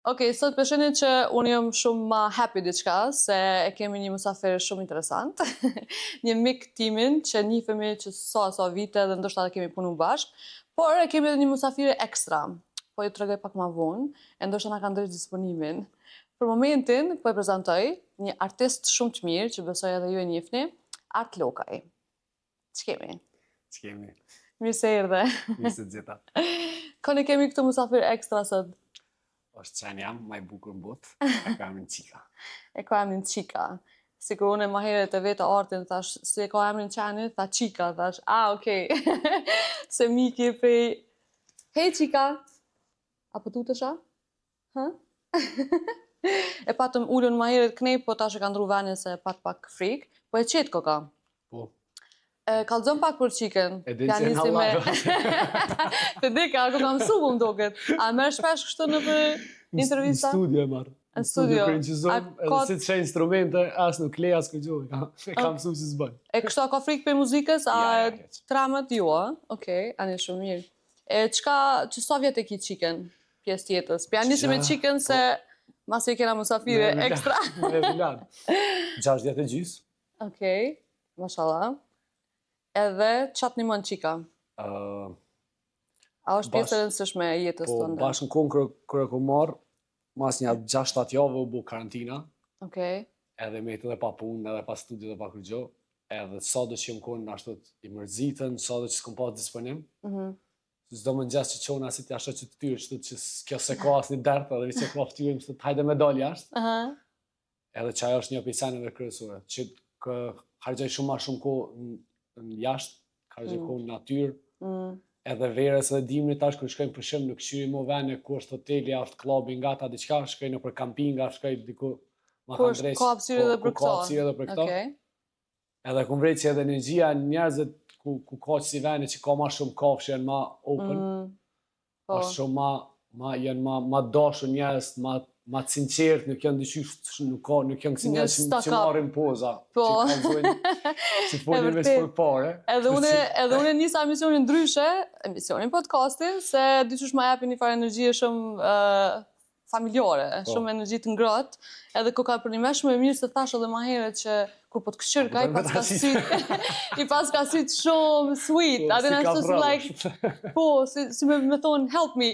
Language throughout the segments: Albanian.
Okej, sot përshëndet që unë jam shumë ma happy diçka, se e kemi një musafir shumë interesant. Një mik timin që njihemi që sa vite dhe ndoshta edhe kemi punu bashk, por e kemi edhe një musafir ekstra. Po ju tregoj pak ma vonë, e ndoshta na ka ndrysh disponimin. Për momentin po e prezantoj një artist shumë të mirë, që besoj edhe ju e njihni, Art Lokaj. Ç'kemi? Ç'kemi? Mirë se erdhe. Mirë se gjitha. Kone kemi këtë musafir ekstra sot. Është qenë jam, ma i bukur në botë, e ka emrin Qika. E ka emrin Qika. Sikur unë ma herët e vetë artin, thash, si e ka emrin qeni, tha Qika, thash, okej. Se miki prej, hej Qika, apo tu të sha? Ha? E patëm ullën ma herët knej, po tash e ka ndru venin se pat pak frik, po e qetë koka. Po. Kalzon pak për Qikën. E din që në Allah. Të dika, ako kam su më mdoket. A merr shpesh kështu në për intervista? Në studio e marrë. Në studio. Kërë inqizom, edhe si të shë instrumente, as nuk le, as këgjohë. E kam su si zbën. E kështu a ka frikë për muzikës, a tramët ju, a? Okej, anë e shumë mirë. Që sa vjet e ki Qikën, pjesë tjetës? Pianisi me Qikën se mas e kena musafire ekstra. Me vilan. 6 vjet e gjys. Okej, mashallah. Edhe qatë një mënë Qika? A është pjesë e rëndësishme e jetës të ndë? Po, bashkë në konë kërë ku marë, mas një 6-7 javë u bu karantina. Okej. Edhe me të dhe pa punë, edhe pa studio dhe pa kërgjo. Edhe sado që jem konë ashtot i mërzitën, sado që s'kom pas disponim. Zdo më nxes që qona si t'ja shë që të tyrë, që kjo se ka asë një dertë, edhe që ka ftyrë, që të hajde me dalë jashtë. Edhe që ajo është një pejsaneve kryesore, që hargjoj shumë ma shumë ko në jashtë, hargjoj ko në natyrë, edhe verës dhe dimri tash kër shkojnë për shumë, nuk shqyri mo vene, ku është hoteli, është klubi nga ta diqka, shkojnë për kampinga, shkojnë diku ma kanë drejsh. Ku hapësirë edhe për këto? Ku hapësirë edhe për këto. Edhe ku mvrejt që edhe energjia njerëzit ku ka që si vene që ka ma shumë kafshë, janë ma open, është shumë janë ma dashur njerëz, ma të sinqert, nuk janë dyqysh, nuk janë kësi njerëz që marrin poza, që kalzojnë, që folin veç për pare. Edhe une njësa emisionin ndryshe, emisionin podcastin, se dyqysh ma japi një farë energjie shumë familjare, shumë energji të ngrohtë, edhe ku ka për një me shumë e mirë se thash edhe ma herët që kur po të këshirka i pas ka sytë shumë sweet, atë në ashtu si like, po, si me thonë help me.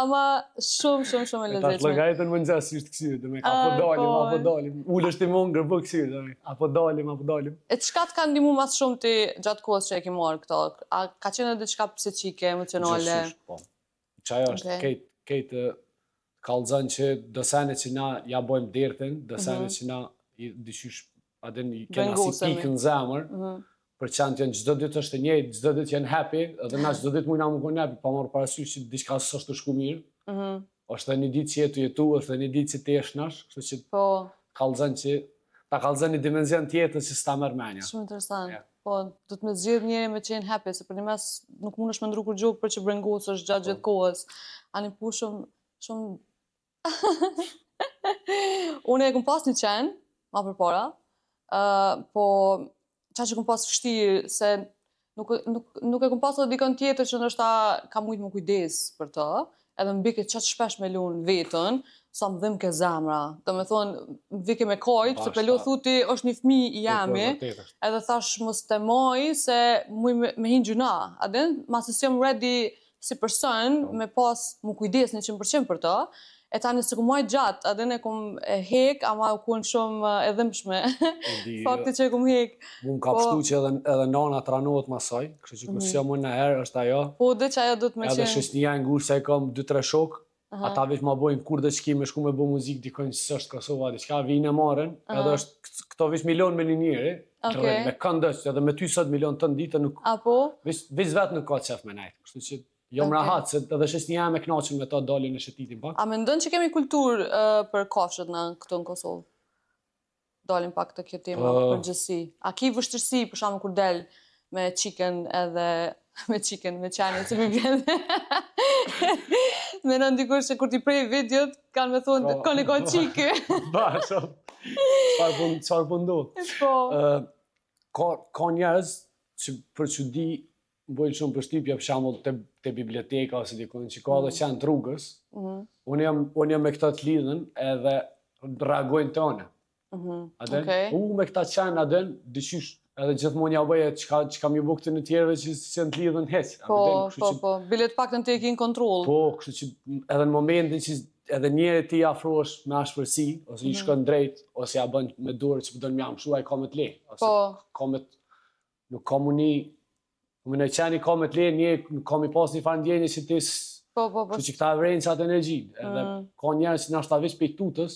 Ama shumë e lezeshme. Ta shlogajtën më nxes si është kësirë, dhe me apo dalim, ullë është i mungë gërbë kësirë, apo dalim. E çka të kanë ndimu mas shumë ti gjatë kohës që e ki marrë këto? A ka qenë edhe diçka psiqike, emocionale? Gjithësysh, po. Qajo është kejtë kalzën që dësene që na ja bojmë dertin, dësene që na dyqysh adin kena si pikë në zemër, për qanë të janë gjdo ditë është e njëjtë, gjdo ditë janë happy, edhe na gjdo ditë mujna më konë happy, pa marrë parasysh që diçka së është të shku mirë, është dhe një ditë që jetu, është dhe një ditë që të jesh nash, kështu që kalzën që, ta kalzën një dimenzion tjetër që s'ta mërë menja. Shumë interesant. Po, du të me zgjidh njëri me qenë happy, se për një mes nuk mund është me ndru kur gjokë për që brengosë është gjatë gjithë kohës. Ani pu shumë... Unë e këm pas një qenë, ma për para, po qa që këm pas fështirë, se nuk e këm pas edhe dikon tjetër që nështë ka mujtë më kujdes për të, edhe më bike qatë shpesh me lunë vetën, sa më dhim ke zemra. Do me thonë, më vike me kajtë, se pelu thuti është një fmi i jemi, edhe thash mos të moj, se muj me hinë gjuna. Adin, masë si jam ready si person, me pas më kujdes 100% për të, e tani se ku maj gjatë, adin e kum hek, ama u kun shumë edhimshme. Fakti që e kum hek. Mu më ka pështu që edhe nana të ranohet masaj, kështë që kërësia më në herë është ajo. Po, dhe që ajo du të me qenë. Edhe shëshnija e ngurë se e kam 2-3 shokë, ata veç ma bojnë kur dhe qki me shku me bo muzikë, dikojnë që është Kosova, diqka, vinë e marën, edhe është këto veç milion me një njëri, me këndës, edhe me ty sot milion të ndite, veç vetë nuk ka qef me nejtë, kështu që jom rahat, se edhe shëshnija me knaqën me ta dalin e shetitin pak. A me ndonë që kemi kulturë për kafshët në këtu në Kosovë? Dalin pak të kjo tema për gjësi. A ki vështërsi, për shamë kur del me Qikën edhe me qenit, se mi vjenë. Me në ndikur që kur ti prej videot, kanë me thonë, koni ka Qikë. Ba, qfarë pëndo? Ka njerëz që për që di bojnë shumë përshtypje për shembull te biblioteka ose dikun që ka edhe qenë të rrugës. Unë jam me këta të lidhen edhe reagojnë tone. Aden, me këta qenë aden, dyqysh edhe gjithmonë ja bëje çka më bë këtë në tjerëve që s'janë të lidhen hiç. Po. Bilet pak në të e kin kontroll. Po, kështu që edhe në momentin që edhe njëri ti afrohesh me ashpërsi, ose i shkon drejt, ose ja bën me dorë që do të më jam kështu, ai ka me të le. Ose ka me nuk ka muni, më në qeni ka me të le, një ka mi pas një farë ndjenje që ti kështu që këta vrejnë qatë energji. Edhe ka njerë që nashta veç pej tutës,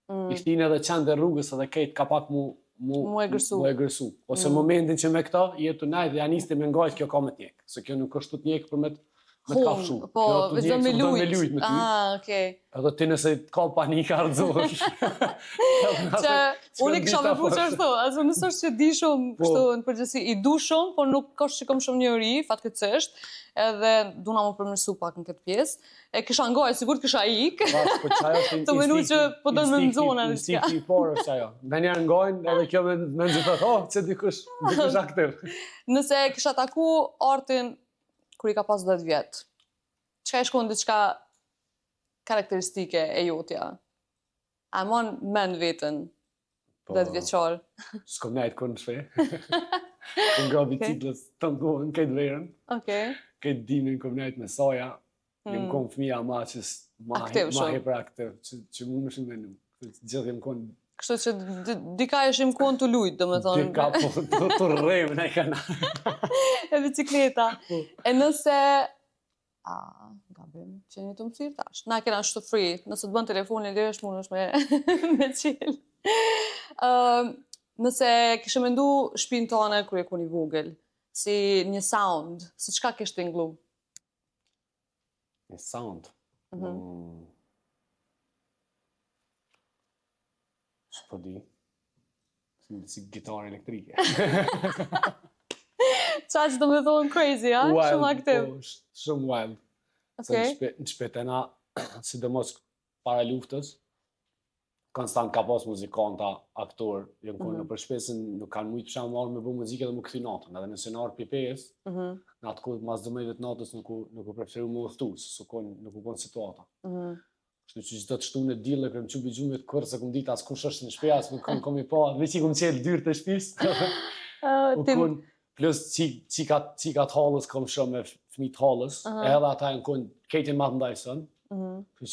i shtin edhe qenë dhe rrugës edhe kejt ka pak mu e gërsu. Ose momentin që me këta, jetu najt dhe janiste me ngajt kjo ka me t'njek. Se kjo nuk është të t'njek për me t'kafshu. Po, vëzdo me lujt. Me ty. Edhe ti nëse ka panika rëzosh. Që unë i kisha me pu që ashtu, asë nësë është që di shumë kështu në përgjësi, i du shumë, por nuk është që kom shumë njëri, fatkeqësisht, edhe duna më përmirësu pak në këtë pjesë. E kisha ngoj, sigur kisha ik, të menu që po do në më nëzona në shka. Instinkti i parë është ajo. Dhe njerë ngojnë, edhe kjo me nëzitët, që dikush aktiv. Nëse kisha taku artin kur i ka pas 10 vjetë, qka e shkon diçka karakteristike e jotja? A mon men vetën 10 vjeqar? S'kom nejtë kur në shpe. Kom nga biciklës të ngohën këtë verën. Këtë dinën kom nejtë me soja. Jem kom fëmija ma që ma hiperaktiv, që mu më shumë menu. Gjithë jem kon... Kështu që dika e shim kon të lujt, do me thonë. Dika po të rrejmë, ne kana. E bicikleta. E nëse... Gabim, që një të mësirë tash. Na kena shtu free, nëse të bën telefonin, lirësh mund është me qilë. Nëse kishe mendu shpinë tone kër e ku një vogël, si një sound, si qka kishtë t'inglu? Një sound? Shpo di. Si gitarë elektrike. Qa që do me thonë crazy, a? Shumë aktiv. Shumë wild. Në shpetena, sidomos para luftës, konstant ka pas muzikanta, aktor, jënë konë në përshpesin, nuk kanë mujtë përshamë marrë me bu muzike dhe më këthy natën, edhe nëse në arë pipes, në atë kohë mas 12 natës nuk u preferu më uthtu, nuk u konë situata. Kështu që gjithë të shtu në dillë, kërëm që bëgju me të kërë, se këmë ditë asë kush është në shpeja, asë nuk kom i pa, veç i këmë qelë dyrë të shpis. Plus qikat halës kom shumë me fëmit halës, edhe ata e në konë kejtjen ma të ndajësën, që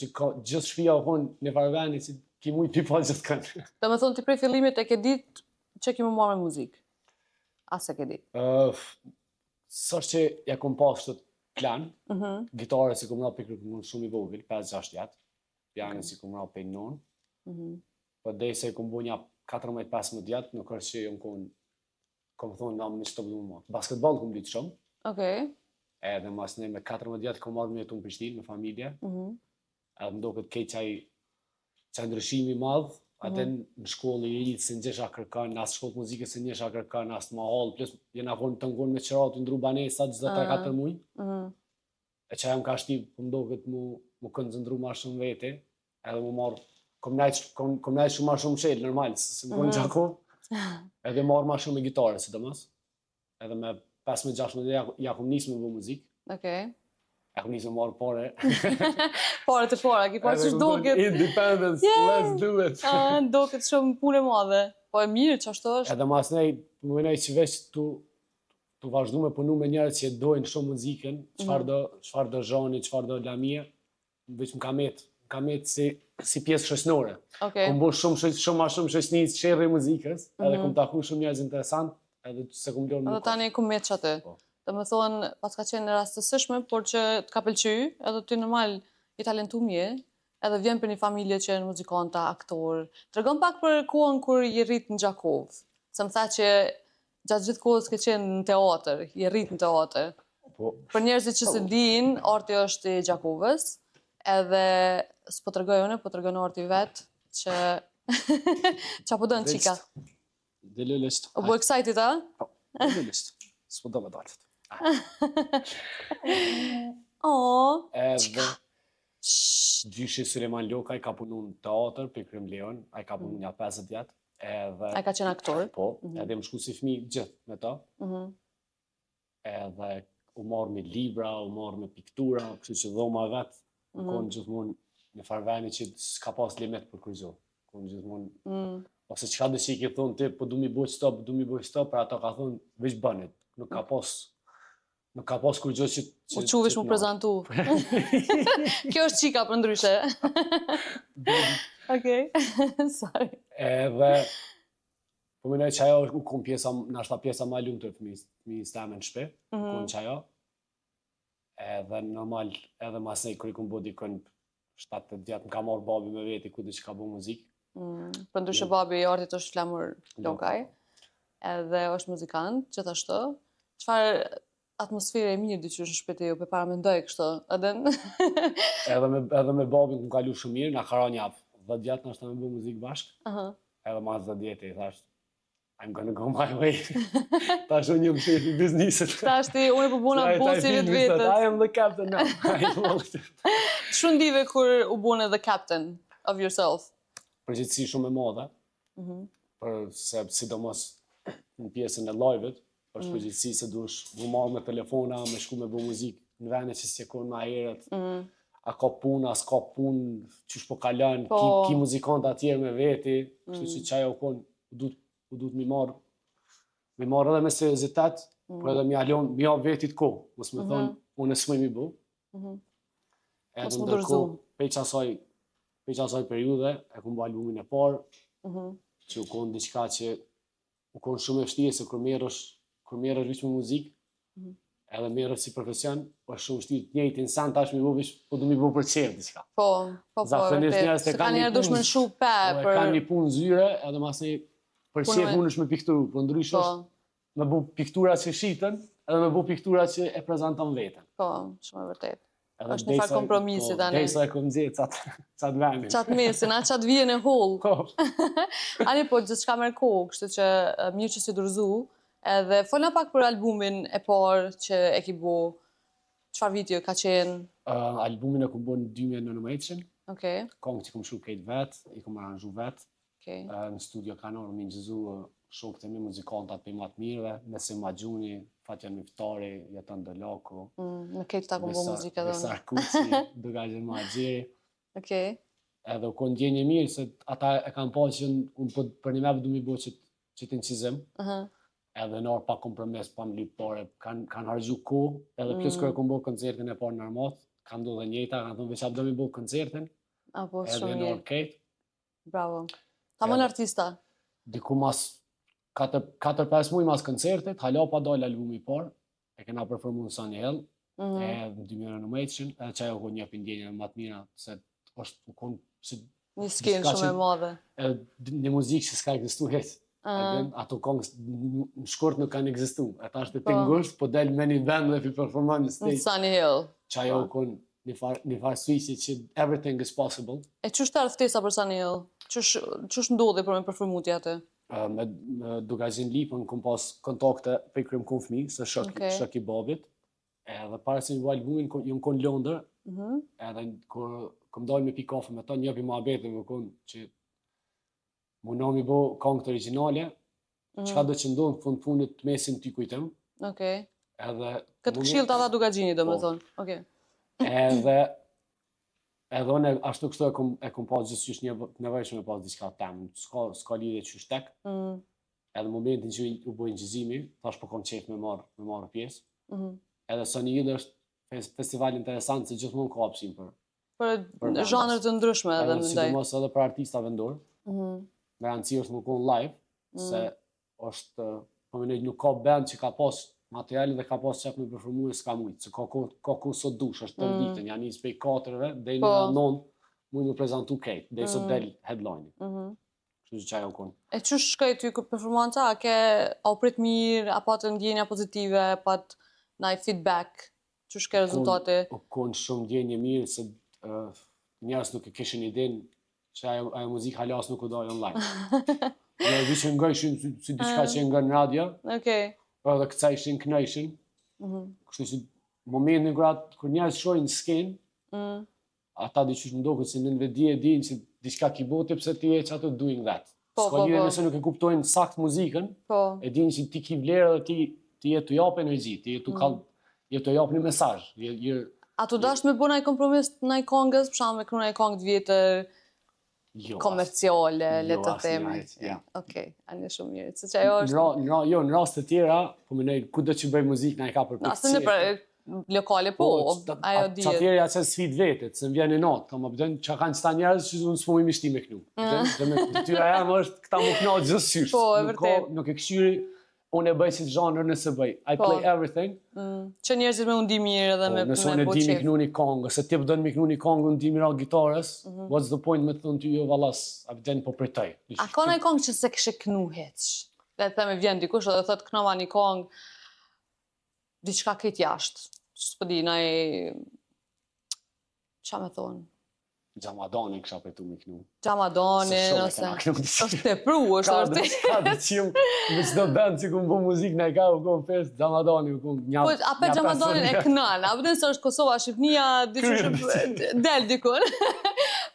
gjithë shpia u konë në farveni që ki mujtë pipa gjithë kënë. Do me thonë të prej fillimit e ke ditë që ki më marrë me muzikë? Ase ke ditë? Sërë që ja kom pas të plan, gitare si kom nga pikër këmë shumë i vogël, 5-6 jetë, pianë si kom nga pej 9, për dhej se kom bu nja 14-15 jetë, nuk është që jom konë, kom thonë nga më një të bëdu më matë. Basketball kom ditë shumë, edhe mas ne me 14 jetë kom marrë me jetu në Prishtinë, me familje, edhe më do këtë kej qaj ndryshimi madhë, atë në shkollë i rritë se njësha kërkan, asë shkollë muzike se njësha kërkan, asë të mahallë, plus jena konë të ngonë me qëratë, ndru banesa, gjithë 3-4 mujë. E qaj më ka shtiv, më do këtë mu konzendru ma shumë vete, edhe mu marrë, kom najtë shumë ma shumë shelë, normal, se më konë Gjakov, edhe marrë ma shumë me gitare, si të mas, edhe me 15-16 ja kom nisë me bu muzikë. E kom nisë me marrë pare. Pare të para, ki parë që shdoket. Independence, let's do it. Doket shumë punë e madhe. Po e mirë që ashtu është. Edhe mas nej, më nej që veç tu vazhdu me punu me njerët që dojnë shumë muzikën, qfar do zhani, qfar do lamije, veç më ka met si pjesë shëshnore. Kom bo shumë ma shumë shëshnis qërë muzikës, edhe kom taku shumë njerëz interesant, edhe se kom lorë edhe tani kom met që atë. Dhe me thonë, pas ka qenë rastësishme, por që të ka pëlqy, edhe ty normal i talentu mje, edhe vjen për një familje që në muzikanta, aktor. Tregon pak për kohën kur i rrit në Gjakov. Se më tha që gjatë gjithë kohës ke qenë në teatr, i rrit në teatr. Për njerëzit që se din, arti është i Gjakovës, edhe s'po të regoj une, po të regoj në arti vetë, që qa po dënë qika. Dile listë. O bo excited, a? Po, dile listë. S'po do me dalët. Edhe Gjyshi Suleman Loka i ka punu në teatr për Krym Leon, a i ka punu një 50 jetë. A i ka qenë aktor? Po, edhe më shku si fmi gjithë me ta. edhe u marrë me libra, u marrë me piktura, kështu që dhoma vetë, konë gjithmonë në farveni që s'ka pas limit për kërgjo. Konë gjithmonë, ose qka dhe që i ke thonë ti, po du mi boj stop, për ato ka thonë, veç bënit. Nuk ka pas kërgjo që... U quvish mu prezentu. Kjo është qika për ndryshe. Okej, sorry. Edhe, po minoj që ajo u kon pjesa, nashta pjesa ma lumë të fëmijës teme në shpe, u kon që ajo. Edhe normal, edhe mas nej kër i kun bo dikën 7-8 vjetë, më ka marrë babi me veti ku dhe që ka bo muzikë. Për ndryshe babi i artit është flamur lokaj, edhe është muzikant, gjithashtu. Çfarë atmosfere e mirë dyqysh në shpeti ju, për para me ndoj kështu, edhe... Edhe me babin ku kalu shumë mirë, na ka ra një 10 vjetë nështë me bo muzikë bashkë, edhe mas 10 vjetë i thashtë, I'm gonna go my way. Ta është unë një mëshirë i bizniset. Ta është ti, unë po buna bosit vetës. I am the captain now. Ç'u ndive kur u bune the captain of yourself? Përgjithësi shumë e madhe, për se sidomos në pjesën e live-it, është përgjithësi se dush mu marrë me telefona, me shku me bo muzikë, në vene që s'je konë ma herët, a ka punë, a s'ka punë, qysh po kalën, ki muzikant atje me veti, kështu që qaja u konë, u duhet mi marrë edhe me seriozitet, por edhe mi ja vetit ko, mos me thonë, unë e s'moj mi bo. Edhe ndërko, pej qasaj periude, e ku mba albumin e parë, që u konë diqka që u konë shumë e vështirë, se kër merresh vish me muzikë, edhe merresh si profesion, po shumë vështirë të njëjtin sen tash mi bo vish, po du mi bo për qerë diqka. Po, vërtet. Se ka njerë dush me në shu pe, për... Ka një punë zyre, edhe mas një për qerë mund është me pikturu, po ndrysh është me bo piktura që shiten, edhe me bo piktura që e prezenton vetën. Po, shumë e vërtet. është një farë kompromisi tani. Dejsa e kom zirë qatë venin. Qatë mesin, a qatë vijen e hull. Ani po, gjithë shka merë kohë, kështu që mirë që si dorëzu, edhe folna pak për albumin e parë që e ki bo, qëfar video ka qenë? Albumin e kom bo në 2019, Okej. kongë që kom shru kejt vetë, i kom aranzhu vetë, në studio kanor, më njëzu shokët e mi muzikantat për matë mirëve, Nesim Magjuni, Fatja Miftari, Jeton Dëlako. Në kejtë ta kom bo muzikë edhe unë. Besar Kuci, Dugajën Magjeri. Okej. Edhe u konë djenje mirë, se ata e kam pa që unë për një me du mi bo që t'inqizim. Edhe në orë pa kompromis, pa më lipë pare, kanë hargju ko, edhe plus kërë kom bo koncertin e parë në Armat, kanë do dhe njëta, kanë thonë veç do mi bo koncertin, edhe në orë kejtë. Bravo. Ta më në artista? Diku mas 4-5 muaj mas koncertit, hala pa dojnë albumi parë, e kena performu në Sunny Hill, në 2019, edhe që ajo konë një pindjenje në matë mira, se është konë... Një skin shumë e madhe. Një muzikë që s'ka egzistu hetë. Ato kongës në shkurt nuk kanë egzistu. E ta është të pingusht, po del me një band dhe pi performan në stage. Në Sunny Hill. Që ajo konë një farë suisi që everything is possible. E qështë të arftesa për Sunny Hill? Qështë ndodhe për me performuti atë? Me Dugajin Lipën, kom pas kontakte për kërëm kom fmi, se shok i babit. Edhe pare se një bu albumin, jëmë konë Londër, edhe kër kom dojnë me pi kafe me ta, njëpi ma abete më konë që mu na mi bo kongët originale, qka do që ndonë fund funit mesin t'y kujtëm. Këtë këshilë të dha Dugajini, do me thonë. Edhe unë ashtu kështu e kom pas gjithësysh nevojshme pas diçka temë, s'ka lidhje qysh tek. Edhe momentin që u bojnë gjizimi, thash po kom qef me marrë pjesë. Edhe Sunny Hill është festival interesant se gjithmonë ka hapësim për zhanër të ndryshme edhe më ndaj. Sidomos edhe për artista vendor. Me rëndësi është më konë live, se është, po menoj nuk ka band që ka pas materiali dhe ka pas qef me performu e s'ka mujtë, se ka ku sot dush, është të ditën, janë njës pej 4-ve, dhe në 9, mujtë me prezentu kejtë, dhe sot del headline. Kështu që qajo konë. E qësh shkaj ty këtë performanca, a ke oprit mirë, a patë ndjenja pozitive, patë naj feedback, qësh ke rezultate? O konë shumë ndjenje mirë, se njerës nuk e kishin idin që ajo muzikë halas nuk u dojë online. Në vi që ngajshin si diçka që nga në radio, edhe këca ishin knajshin. Kështu që momentin kër njerës shojnë skenë, ata diqysh më do këtë se në nëvedje e dinë që diçka ki bote pëse ti e që ato doing that. Ska lidhe nëse nuk e kuptojnë sakt muzikën, e dinë që ti ki vlerë dhe ti ti je të jap energji, ti je të jap një mesazh. A tu dash me bëj një kompromis në këngës, për shembull me kënu një këngë të vjetër komerciale, le të themi. Okej, ani shumë mirë. Se që ajo është në rast të tjera, po mendoj kudo që bëj muzikë na e ka përpiqur. Asë në për lokale po, ajo dihet. Çatëherë ja çes sfidë vetet, se më vjen në natë, kam bëjnë çka kanë sta njerëz që unë s'po më shtim me këtu. Dhe me detyra jam është këta më kënaq gjithësisht. Po, e vërtet. Nuk e këshyri, unë e bëj si zhanër nëse bëj. I play everything. Që njerëzit me unë di mirë edhe me nëse unë e di mi kënu një kongë, se ti pëdën mi kënu një kongë, unë di mira gitarës, what's the point me të thënë ty jo vallas, a pëdën po pritoj. A ka një kongë që se këshe kënu heq? Le të theme vjen dikush dhe thëtë kënova një kongë, diçka këtë jashtë. S'po di, qa me thonë? Xhamadani kësha për tu mi kënu. Xhamadani, nëse... është të pru, është vërtet. Ka të qimë, me qdo band që këmë bu muzikë në e ka, u këmë fest, Xhamadani, u këmë një... Po, apet Xhamadanin e kënan, a pëtën se është Kosova, Shqipnia, del dikun.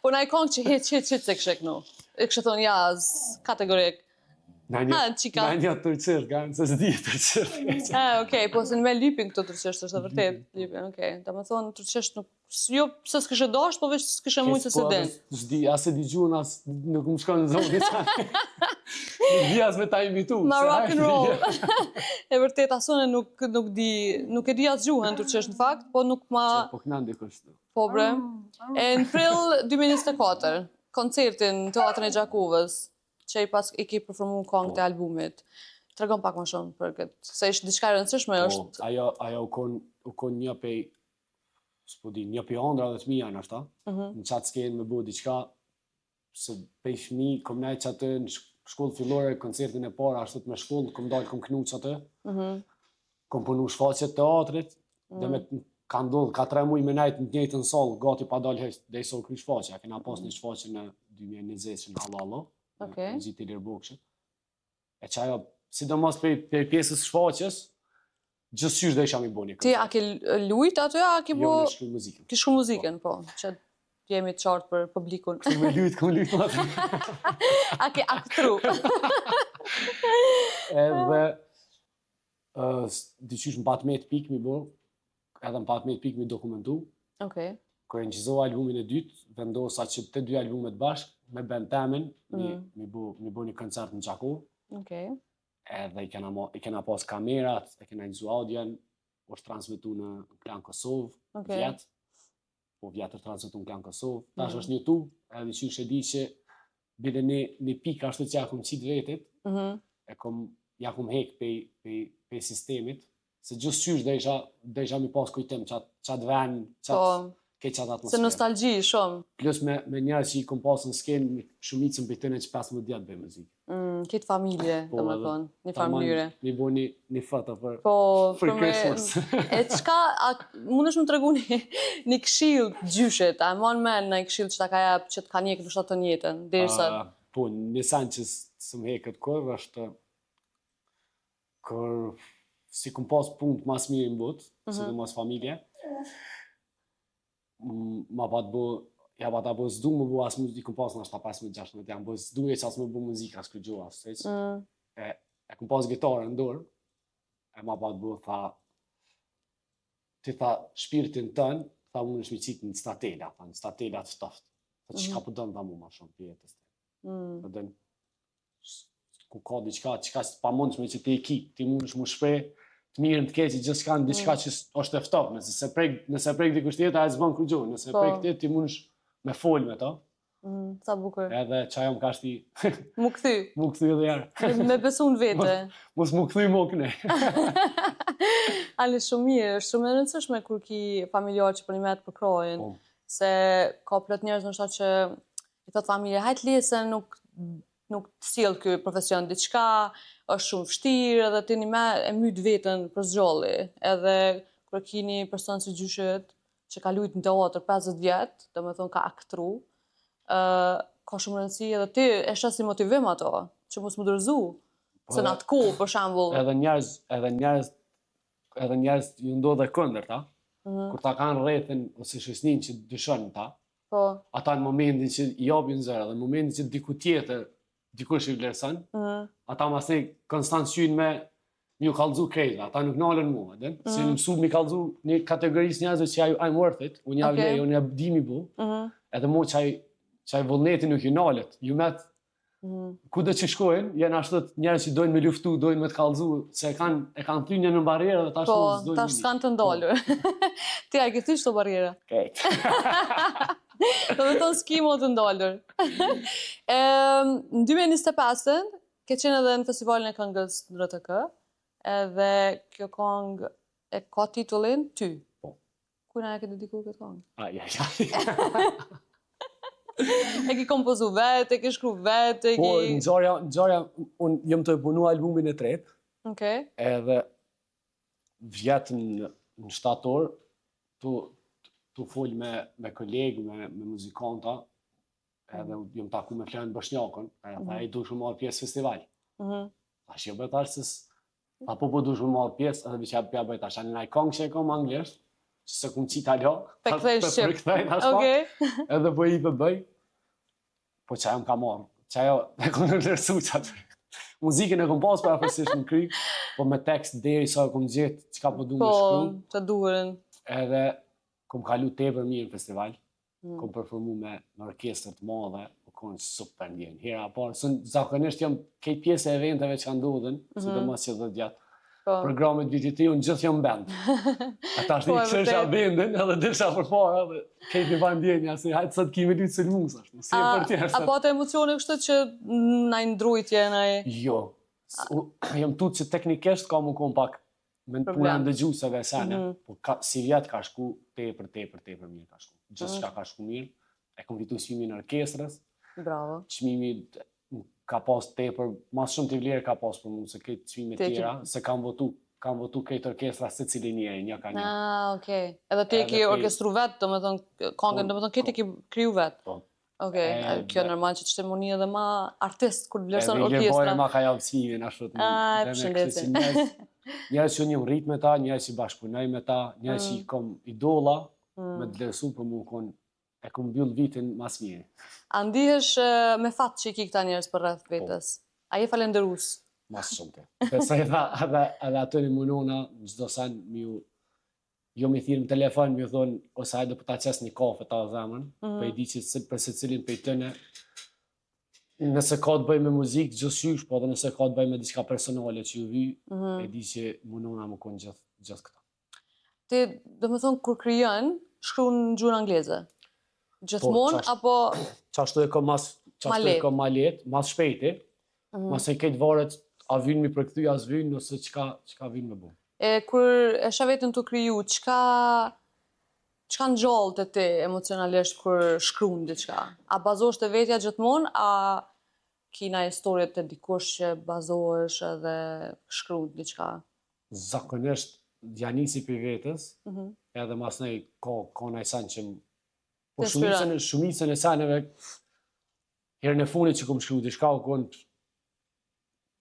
Po na i kongë që hiç se këshe kënu. E këshe thonë, ja, kategorik. Na një tërqirë, kanë, se s'di tërqirë. Okej, po se në me lypin këto tërqirë, është vërtet, lypin, okej. Da me thonë, tërqirë nuk, jo se s'këshe dasht, po veç s'këshe mujtë se se den. S'di, as e di gjun, as nuk më shkon në zonë, nuk di as me ta imitu. Ma rock and roll. E vërtet, asone nuk e di as gjuhën tërqirë në fakt, po nuk ma... Po kënan dikush. Po bre. E në prill 2024, koncertin në Teatrin e Gjakovës, që i ki performu këngë të albumit. Tregon pak më shumë për këtë, se ishtë diçka e rëndësishme është... Ajo u kon një pej, s'po di, një pej ondra dhe të mija në ashta, në qatë skenë me bu diçka, se pej fmi, kom nejtë që atë në shkollë fillore, koncertin e parë, ashtu të me shkollë, kom dalë, kom knu që atë, kom punu shfaqet teatrit, dhe me ka ndodhë, ka 3 muj me nejtë në njëjtë në salë, gati pa dalë hejtë, dhe i sol kry shfaqet, kena pas një shfaqet në 2020 që në Halalo, në gjitë i Lirbokshit. E që ajo, sidomos për pjesës shfaqës, gjithësysh dhe isha mi bo një Ti a ke lujt ato ja, a ke bo... Jo, në shku muzikën. Ki shku muzikën, po, që jemi të qartë për publikun. Kështu me lujt, kom lujt më atë. A ke aktru. Edhe, dyqysh në 15 pikë mi bo, edhe në 15 pikë mi dokumentu. Okej. Kërë në qizoha albumin e dytë, vendosa që të 2 albumet bashkë, me band temin, mi bo një koncert në Gjakov. Okej. Edhe i kena pas kamerat, e kena njëzu audien, është transmitu në Klan Kosovë, vjetë. Po vjetë është transmitu në Klan Kosovë. Tash është një tu, edhe që e di që bide një pika ashtu që ja kum qitë vetit, ja kum hek pe sistemit, se gjithë qysh dhe isha mi pas kujtim, qatë ven, qatë atmosferë. Se nostalgji shumë. Plus me njerës që i kom pas në skenë, shumicën për tëne që 15 djetë bëj muzikë. Këtë familje, dhe me thonë, një familje. Mi bo një foto për Christmas. E qka, mund është më të regu një këshill gjyshet, a e mon men në këshill që ta ka jep që të ka njekë në shtatë të njetën, dirësa? Po, një sen që së më heket kërë, është kërë si kom pas punë mas mirë në botë, si dhe mas familje, ma pa të bo, ja pa ta bo zdu më bo asë muzikë, i kom pas në ashta 15-16, jam bo zdu e që asë më bo muzikë asë kërgjoha, e kom pas gitarë në dorë, e ma pa të bo, tha, ti tha shpirtin tënë, tha mund është mi qitë në statela, në statela të stoftë, tha që ka po dënë tha mu ma shumë për jetës të. Për dënë, ku ka diqka që pa mund shme që ti e ki, ti mund është mu shprej, të mirën të keqë, gjithë shka në diçka që është eftop, nëse prek dikush tjetër, a e zbën kërgjohë, nëse prek tjetër, ti mund është me folë me ta. Sa bukur. Edhe qajo më ka shti... Mu këthy. Mu këthy edhe jarë. Me besu në vete. Mos mu këthy mo këne. Ale shumë mirë, është shumë e rëndësishme kur ki familjar që për një metë përkrojnë, se ka plot njerëz në shta që i thot familje, hajt lese nuk të sjell ky profesion diçka, është shumë vështirë edhe ti një e myt veten për zgjalli. Edhe kur ki një person si gjyshet që ka lujt në teatr 50 vjet, domethënë ka aktru, ka shumë rëndësi edhe ti e sheh si motivim ato, që mos më dorëzu. Se në atë kohë për shembull. Edhe njerëz ju ndodhe kundër ta. Kur ta kanë rrethin ose shoqërinë që dyshon ta. Po. Ata në momentin që i japin zëra dhe në momentin që diku tjetër dikush i vlerëson, ata masnej konstant shyn mi u kallëzu krejt, ata nuk nalën mua, den? Si në mësu mi kallëzu një kategorisë njerëzve që I'm worth it, unë ja vlej, unë ja di mi bu, edhe mu qaj vullneti nuk ju nalët, ju met, ku do që shkojnë, janë ashtu njerëz që dojnë me luftu, dojnë me të kallëzu, se e kanë thy një në barierë dhe tash Po, tash s'kanë të ndolur. Ti a ke thysh të barriera? Krejt. Do të thonë s'ki mo të ndolur. Në 2025 ke qenë edhe në festivalin e këngës në RTK, edhe kjo këngë e ka titullin Ty. Po. Kujna e ke dedikuar këtë këngë? Ai. E ki kompozu vetë, e ki shkru vetë, Po, në gjarja, unë jëm të punu albumin e tretë, Okej. edhe vjetë në shtator, tu fol me kolegë, me muzikanta, edhe jëm taku me Flen Boshnjakën, edhe tha, du shumë marrë pjesë festival. Tash jo bëtë arsis, po du shumë marrë pjesë, edhe vishja pja bëjt tash, anë naj kongë që e kom anglisht, që se kum qita lo, Pe kthejnë shqip. përkthejnë ashpa, edhe po i bëj, po që ajo më ka marrë, që ajo e kom në lërsu që atë. Muzikën e kom pas për afërsisht në kry, po me tekst deri sa kom gjithë që ka po du me shkru. Po, të duhen. Edhe kom kalu tepër mirë në festival, kom performu me orkestrë të madhe, po konë super ndjenë. Hera parë, zakonisht jam kejt pjesë e eventeve që ka ndodhen, si të mos që dhe gjatë programit vitit ti, unë gjithë jam bend. Ata është një këshësha bendin, edhe dilësha për para, edhe kejt një pa ndjenja, si hajtë sot kimi lytë së lëmus, ashtë, si e për tjerë. A po të emocione kështë që na i ndrujtje, na i... Jo, jam tutë që teknikisht ka mu kom pak me puna ndëgjuseve e sene, po si vjetë ka shku tepër mirë ka shku. Gjithë shka ka shku mirë, e kom fitu çmimin në orkestrës. Bravo. Çmimi ka pas tepër, mas shumë t'i vlerë ka pas për mu, se këtë çmime tjera, se kam votu këtë orkestra se cili njeri, një ka një. Okej. Edhe ti e ki orkestru vetë, do me thonë, kongën, do me thonë, këtë e ki kriju vetë. Po. Okej, kjo normal që të shtemoni edhe ma artist, kur të vlerëson orkestra. Edhe Levore ma ka javë çmimin, ashtu të përshëndetje. Njerëz që një rrit me ta, njerëz që bashkëpunoj me ta, njerëz që i kom idola, me të vlerësu për mu kon e kom mbyll vitin mas mirë. A ndihesh me fat që i ki këta njerëz për rreth vetës? A je falenderus? Mas shumë te. Përsa edhe atë një munona, në gjdo sen, jo mi thirë në telefon, mi thonë, ose hajde për ta qes një kafe ta zemën, për i di që për se cilin për i tëne, nëse ka të bëj me muzikë, gjithë po edhe nëse ka të bëj me diçka personale që ju vi, e di që munona më konë gjithë këta. Ti, do me thonë, kur kryon, shkru në gjuhën angleze? Gjithmonë, apo... Qashtu e kom ma letë, mas shpejti, mas e këtë varet, a vynë mi për këty, as vynë, nëse qka vynë me bu. Kur e shavetën të kryu, qka në gjallë të ti emocionalisht kur shkru në diqka? A bazohesh të vetja gjithmonë, a kina historiet të dikush që bazohesh edhe shkru në diqka? Zakonisht, djanisi për vetës, edhe mas nej ka najsan që po shumicën e saneve, herën e funit që kom shkru, diçka u konë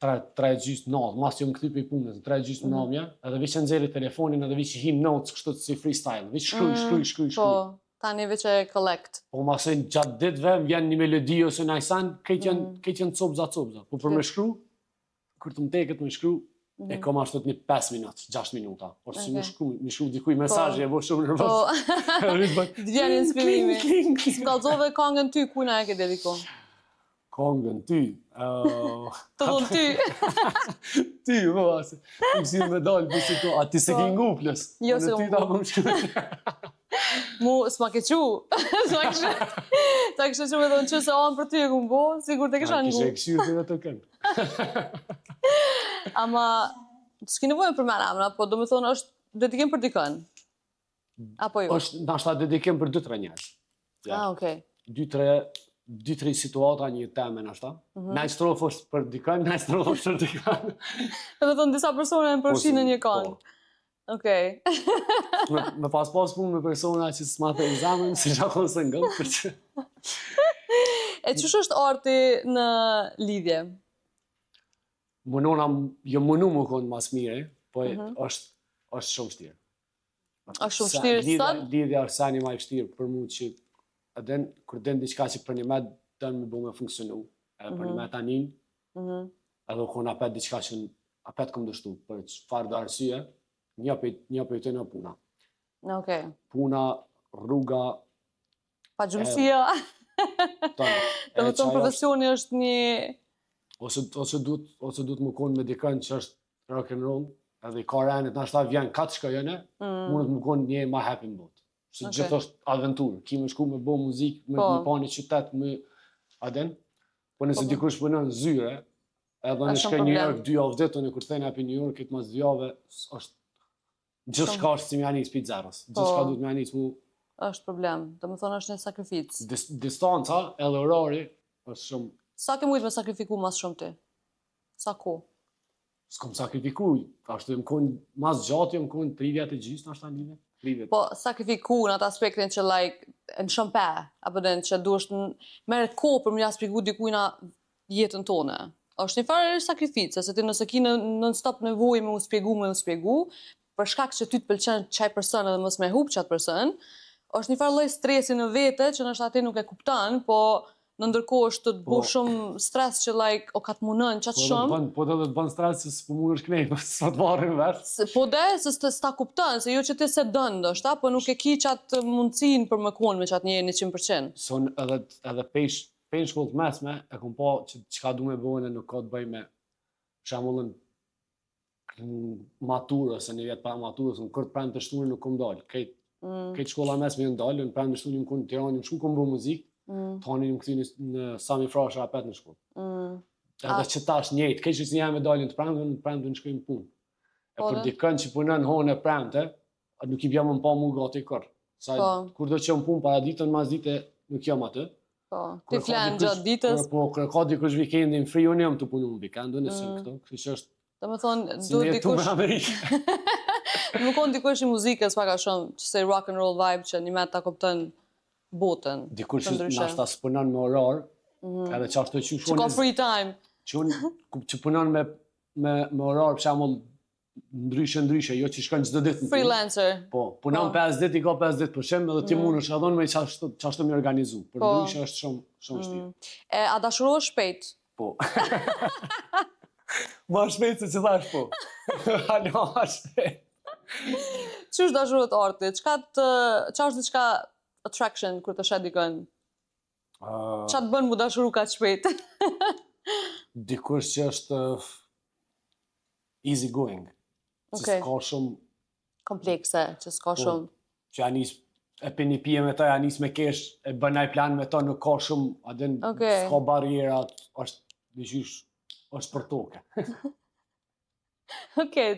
3:30 natë, mas që më këthy për i punës, 3:30 namja, edhe vishë nëzeri telefonin, edhe vishë him notes, kështu si freestyle, vishë shkruj. Po, tani vishë e collect. Po masë gjatë ditëve, vjen një melodi ose në ajsan, këtë janë copza. Po për me shkru, kur të më teket me shkru, e kom ashtot një 5 minutë, 6 minuta. Por si më shkru dikuj mesazhe, e bo shumë nërvës. Të vjen inspirimi. Së kalzove kongën ty, kujna e ke dedikon? Kongën ty? Të dhënë ty. Ty, po, asë. Më si me dalë, përsi to, a ti se ki ngu plës? Jo, se ngu. Mu, s'ma ke qu. Ta kështë që me thonë që se anë për ty e ku mbo, sigur të kësha ngu. Kishe e këshyrë të dhe të kënë. Ama, s'ki nevojnë për mena amna, po do me thonë është dedikim për dikën? Apo jo? është nashta dedikim për 2-3 njerëz. Okej. 2-3 situata një teme nashta. Naj strofë është për dikën, naj strofë është për dikën. Do me thonë disa persona e më përshinë në një këngë. Okej. Me pas punë me persona që s'ma të examen, si shakon së ngëllë, për që... E qësh është arti në lidhje? Munona, jo munu më konë mas mire, po është shumë shtirë. është shumë vështirë sot? Lidhja është sa një ma i vështirë për mu që edhe kur den diçka që për një met dënë me bu me funksionu, edhe për një met anin, edhe u kona pet diçka që apet kom dështu, për çfarë do arsye, një për të në puna. Okej. Puna, rruga, Pa gjumësia. tonë. Do të thonë profesioni është një... Ose duhet më konë me dikën që është rock and roll, edhe i ka renit, nashta vjen katë shkojene, mundet më konë një ma happy në botë. Se gjithë është aventurë, ki me shku me bo muzikë, me pa një qytet, me aden, po nëse dikush punon zyre, edhe në shkoj New York 2 javë ditën e kur thejnë hapi New York, këtë mas 2 javë, është gjithë shka është si me anis për zeros, gjithë shka duhet me anis mu... është problem, do më thonë është një sakrificë. Distanca edhe orari është shumë... Sa ke mujtë me sakrifiku mas shumë ti? Sa ko? S'kom sakrifiku, ashtu më konë mas gjatë, më konë 3 vjetë e gjysë, nashta një vjetë. Po sakrifiku në atë aspektin që në shumë pe, apo den që du është merret kohë për më ja spiku dikujna jetën tone. Është një farë sakrificë, se ti nëse ki non-stop nevojë me u spjegu, për shkak që ty të pëlqen çaj person edhe mos me hub çat person, është një farë lloj stresi në vete që nështë ati nuk e kupton, po në ndërkohë është të bëj shumë stres që o ka të munën qatë shumë. Po dhe të bën stres se s'po mund është knej, s'fa të marrin vetë. Po dhe, se s'ta kupton, se jo që ti se dënë, ndoshta, po nuk e ki qatë mundësin për më konë me qatë një 100%. Son edhe pe shkollë të mesme, e kom pa që çka du me bojnë e nuk ka të bëj me shamullën maturë, ose një vjetë pa maturës, në kërtë pranë të shtunë nuk kom dalë. Këtë shkolla mesme jënë dalë, në pranë të shtunë në Tiranë, në shku kom bo muzikë, tani një më këthy në Sami Frasha apet në shkollë. Edhe që tash njëjtë, këtë që si jam e dalin të pranë në shkojmë punë. E për dikën që punën honë e premte, nuk i bja më pa mu gati kërë. Kur do që jam punë para ditën, mas dite nuk jam atë. Ti flenë gjatë ditës. Po, kërë ka dikush vikendin free, unë jam të punu në vikendin, nëse këto, kështë që është... Do më thonë, si një jetu me Amerikë. Nuk konë dikush i muzikës paka shumë, që se rock and roll vibe që një me ta koptën botën. Dikush që nashta s'punon me orar, edhe që ashtu që ka free time. Që punon me orar, për shembull ndryshe, jo që shkon çdo ditë. Freelancer. Po, punon 5 ditë, i ka 5 ditë pushim, edhe ti mundesh edhe me çashtu më organizu. Për ndryshe është shumë vështirë. A dashurohesh shpejt? Po. Ma shpejt se që thash po. Halo, ma shpejt. Qysh dashurohet arti? Qa është diçka attraction kur të shet dikën? Qa të bën mu dashuru ka të shpejt? Dikush që është easy going. Që s'ka shumë... Komplekse, që s'ka shumë... Që anis e për një pije me ta, anis me kesh, e bënaj plan me ta, nuk ka shumë, adin s'ka barierat, është për toke.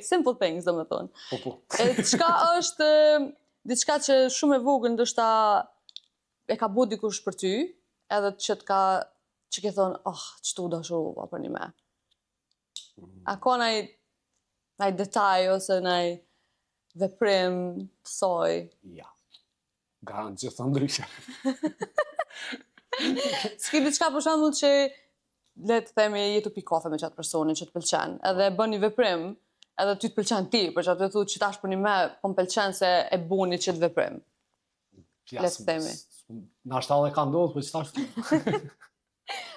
Simple things, do me thonë. Po. Qka është diçka që shumë e vogël ndoshta e ka bu dikush për ty, edhe që ke thonë, qëtu dashurova për një me. A ka naj detaj ose naj veprim të soj? Ja, garantë që thë ndryshe. S'ki diçka për shembull që le të themi jetu pi kafe me qatë personin që të pëlqen, edhe bën një veprim, edhe ty të pëlqen ti, për që atë të thu që tash për një me, po më pëlqen se e buni që të veprim. Le të themi. Nashta dhe ka ndodhë, për që tash...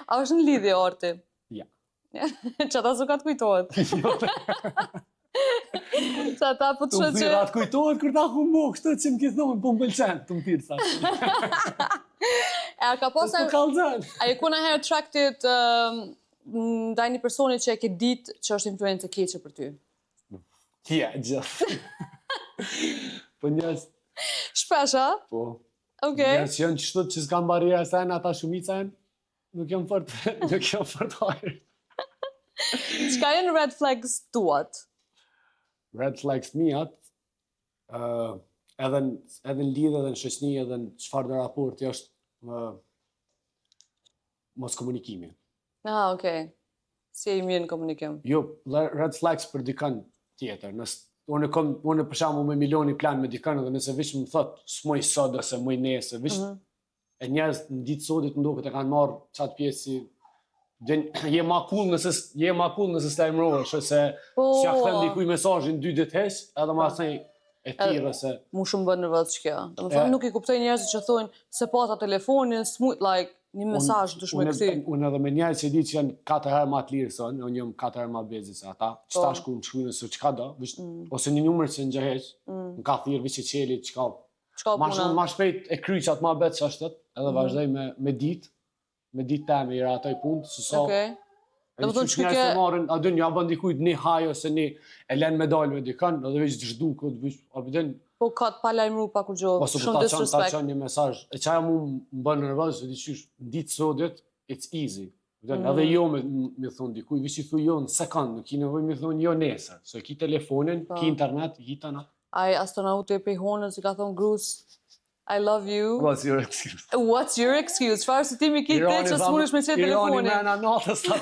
A është në lidhje arti? Ja. Që ata s'u ka të kujtohet? Që ata po të shë që... Të të kujtohet kër ta ku mo, kështë që më këtë thonë, po më pëlqen, të më thirë sa. A ka posa... A e kuna herë attracted ndaj një personi që e ke ditë që është influencë keqe për ty? Ja, gjithë. Po njës... Shpesha? Po. Njës që janë qështët që s'kam barriera sen, ata shumica janë, nuk jam fort hajrë. Qka janë red flags tuat? Red flags mijat, edhe në lidhë, edhe në shoqni, edhe në çfarë dhe raporti është mos komunikimi. Okej. Si e i mirë në komunikim? Jo, red flags për dikën tjetër. Unë për shembull me milioni plan me dikën, edhe nëse vish më thot, s'moj sot ose moj nesër, vish e njerëz në ditë sotit ndoket e kanë marrë qatë pjesë si je ma cool nëse s'ta emrohesh, ose s'ja kthem dikuj mesazhin 2 ditë heq, edhe ma thënë e tjera se... Mu shumë bën nervoz që kjo. Do të thonë nuk i kuptoj njerëzit që thonë se pata telefonin, Një mesazh dush me kthy. Unë edhe me njerëz që di që janë 4 herë më të lirë se unë jam 4 herë më bezi se ata. Çfarë shkruajnë, shkruajnë se çka do, ose një numër që ngjahesh, më ka thirr viçi çeli çka. Ma shpejt e kry qatë ma betë që ashtet, edhe vazhdoj me ditë, me ditë teme i ratoj punë, sëso. Dhe më thonë që njerës të marrin, a dënë, ja bën dikujt një haj ose një e len medalë me dikan, edhe veç të zhdu këtë veç, a bëden. Po ka të palajmëru pa kur gjohë, shumë disrespect. Ose po ta qanë një mesazh, e qaja mu më bënë nervoz, se diqysh, ditë sotit, it's easy. Edhe jo me thonë dikuj, veç i thu jo në sekund, nuk i nevoj me thonë jo nesër, se ki telefonin, ki internet, hitana. Ai astronauti e pej honës i ka thonë grus, I love you. What's your excuse? What's your excuse? Çfarë se ti mi ki te që s'munesh me qenë telefonin? Irani mena natës ta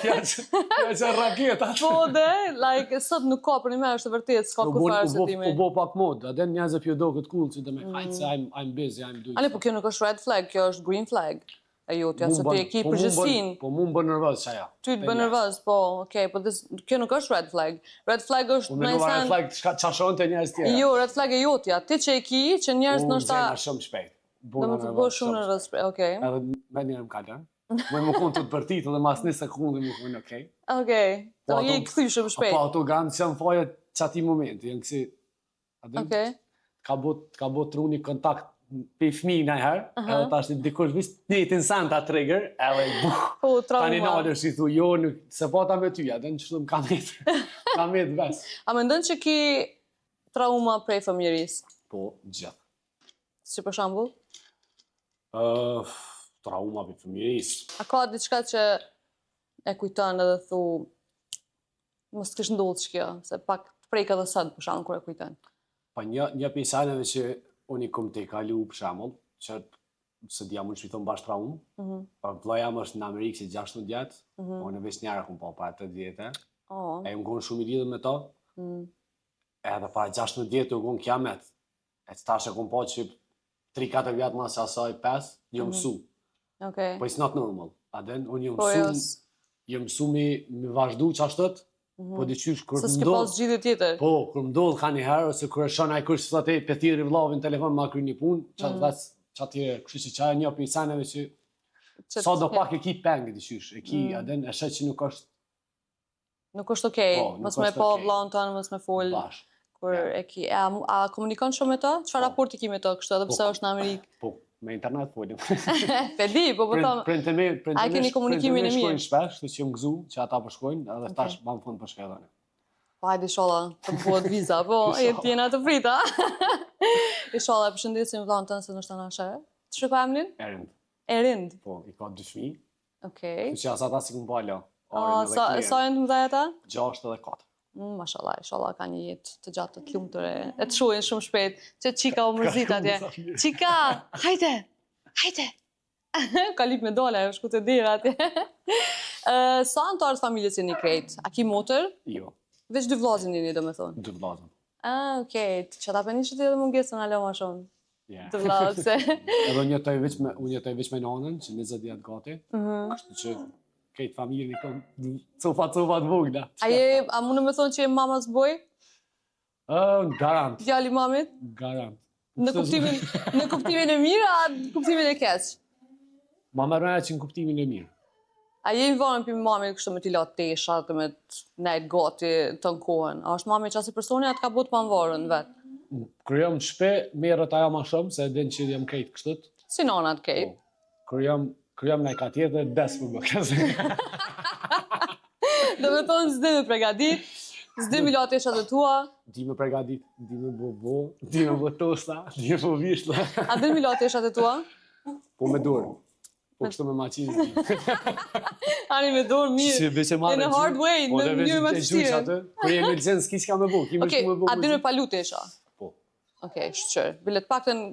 që raketa. Po dhe, like, sot nuk ka për një me është të vërtet, s'ka kur farë se ti me. U bo pak mod, adem njerëzë pjo do këtë cool, që dhe me hajtë se I'm busy, I'm doing. Ale, po kjo nuk është red flag, kjo është green flag. E jotja, se ti e ki përgjësin. Po mu më bë nervoz qaja. Ty të bë nervoz, po, okej, po kjo nuk është red flag. Red flag është me sen... Red flag qashon të njerëz tjera. Jo, red flag e jotja. Ti që e ki, që njerëz nështë ta... Unë zena shumë shpejt. Dhe më të bërë shumë nervoz shpejt, okej. Edhe me njerë më kalën. Më konë të të përtit, dhe mas një sekundë më konë okej. Okej, të je i këthy shumë shpejt. Po ato ganë që në faje qati momenti, janë kësi... Okej. Ka bo të runi kontakt pe fmi në herë, edhe ta është dikush visht njëtin san ta trigger, edhe buh, tani nalër si thu, jo, se po ta me tyja, dhe në qështu më ka met ves. A me ndën që ki trauma prej fëmjeris? Po, gjithë. Si për shambull? Trauma prej fëmjeris. A ka diçka që e kujton edhe thu, mos të kësh ndodhë që kjo, se pak të prejka dhe sëtë për shambull kër e kujton? Pa një pisaneve që unë i kom të kalu për shemull, që se dhja mund shpiton bashkë traumë, për vloja më është në Amerikë si 16 djetë, unë e veç njëra kom pa 8 djetë, e më konë shumë i lidhë me to, edhe para 16 djetë u konë kiamet, e që tash e kom pa që 3-4 vjetë mas asaj 5, një mësu. Po it's not normal, adhen, unë jë mësu me vazhdu që ashtët, po diqysh kërë më ndodhë... Se s'ke pas gjithë tjetër? Po, kërë më ndodhë ka një herë, ose kërë shon aj kërë që thate petiri vlavin telefon ma kry një punë, që atire kërë që qaja një për i saneve që sa do pak e ki pengë diqysh, e ki aden e shet që nuk është... Nuk është okej, mës me po vlavën tonë, mës me full... Bash. Kër e ki... A komunikon shumë me to? Qëfar raporti ki me to kështë edhe pëse është në Amerikë? Po, me internet folim. Pedi, po po thamë... A keni komunikimin e mirë? Shkojnë shpesh, të që jë më gëzu, që ata përshkojnë, edhe tash ma më fund për shkedhane. Pa, hajde sholla, të më bëhet viza, po, e tjena të frita. I sholla, e përshëndesim vllanë tënë se nështë të nashe. Të shë ka emnin? Erind. Erind? Po, i ka 2 fëmijë. Okej. Që asa ta si këmë bala. Sa e të mëdha ata? 6 edhe 4. Mashallah, inshallah ka një jetë të gjatë të lumtur e të shuajnë shumë shpejt. Që Qika u mërzit atje. Qika, hajde, hajde. Ka lip me dole, shku të dirë atje. Sa antarët familjes jeni krejt? A ki motër? Jo. Veç 2 vllazën jeni, do me thonë? 2 vllazën. Okej, që ta penishtë të edhe mungesën alo ma shumë. 2 vllazë. Edhe unë jetoj veç me nanën, që 20 jetë gati. Kështu që këtë familjen i kom cofa të vogla. A mundë me thonë që e mamas boj? Garant. Djali mamit? Garant. Në kuptimin e mirë, a në kuptimin e keq? Ma mërëja që në kuptimin e mirë. A je i varën për mamit kështë me t'i latë tesha, të me t'nejt gati të në kohën? A është mamit që asë personi, a t'ka botë pa në varën vetë? Kër jam në shpe, merët aja ma shumë, se edhe që jam kejtë kështët. Si nanat kejtë? Kër jam në e ka tjetë dhe des për më kësë. Dhe me thonë, zdi me pregadit, zdi me latë teshat e tua. Di me pregadit, di me bobo, di me botosta, di me povishla. A di me latë teshat e tua? Po me dorë. Po kështu me maqinë. Ani me dorë mirë, in a hard way, në njërë më të shtirën. Kër jemi licencë, ki që ka me bu, ki me shku me bu. A di me palu tesha? Po. Okej, shqër. Bilet pak të në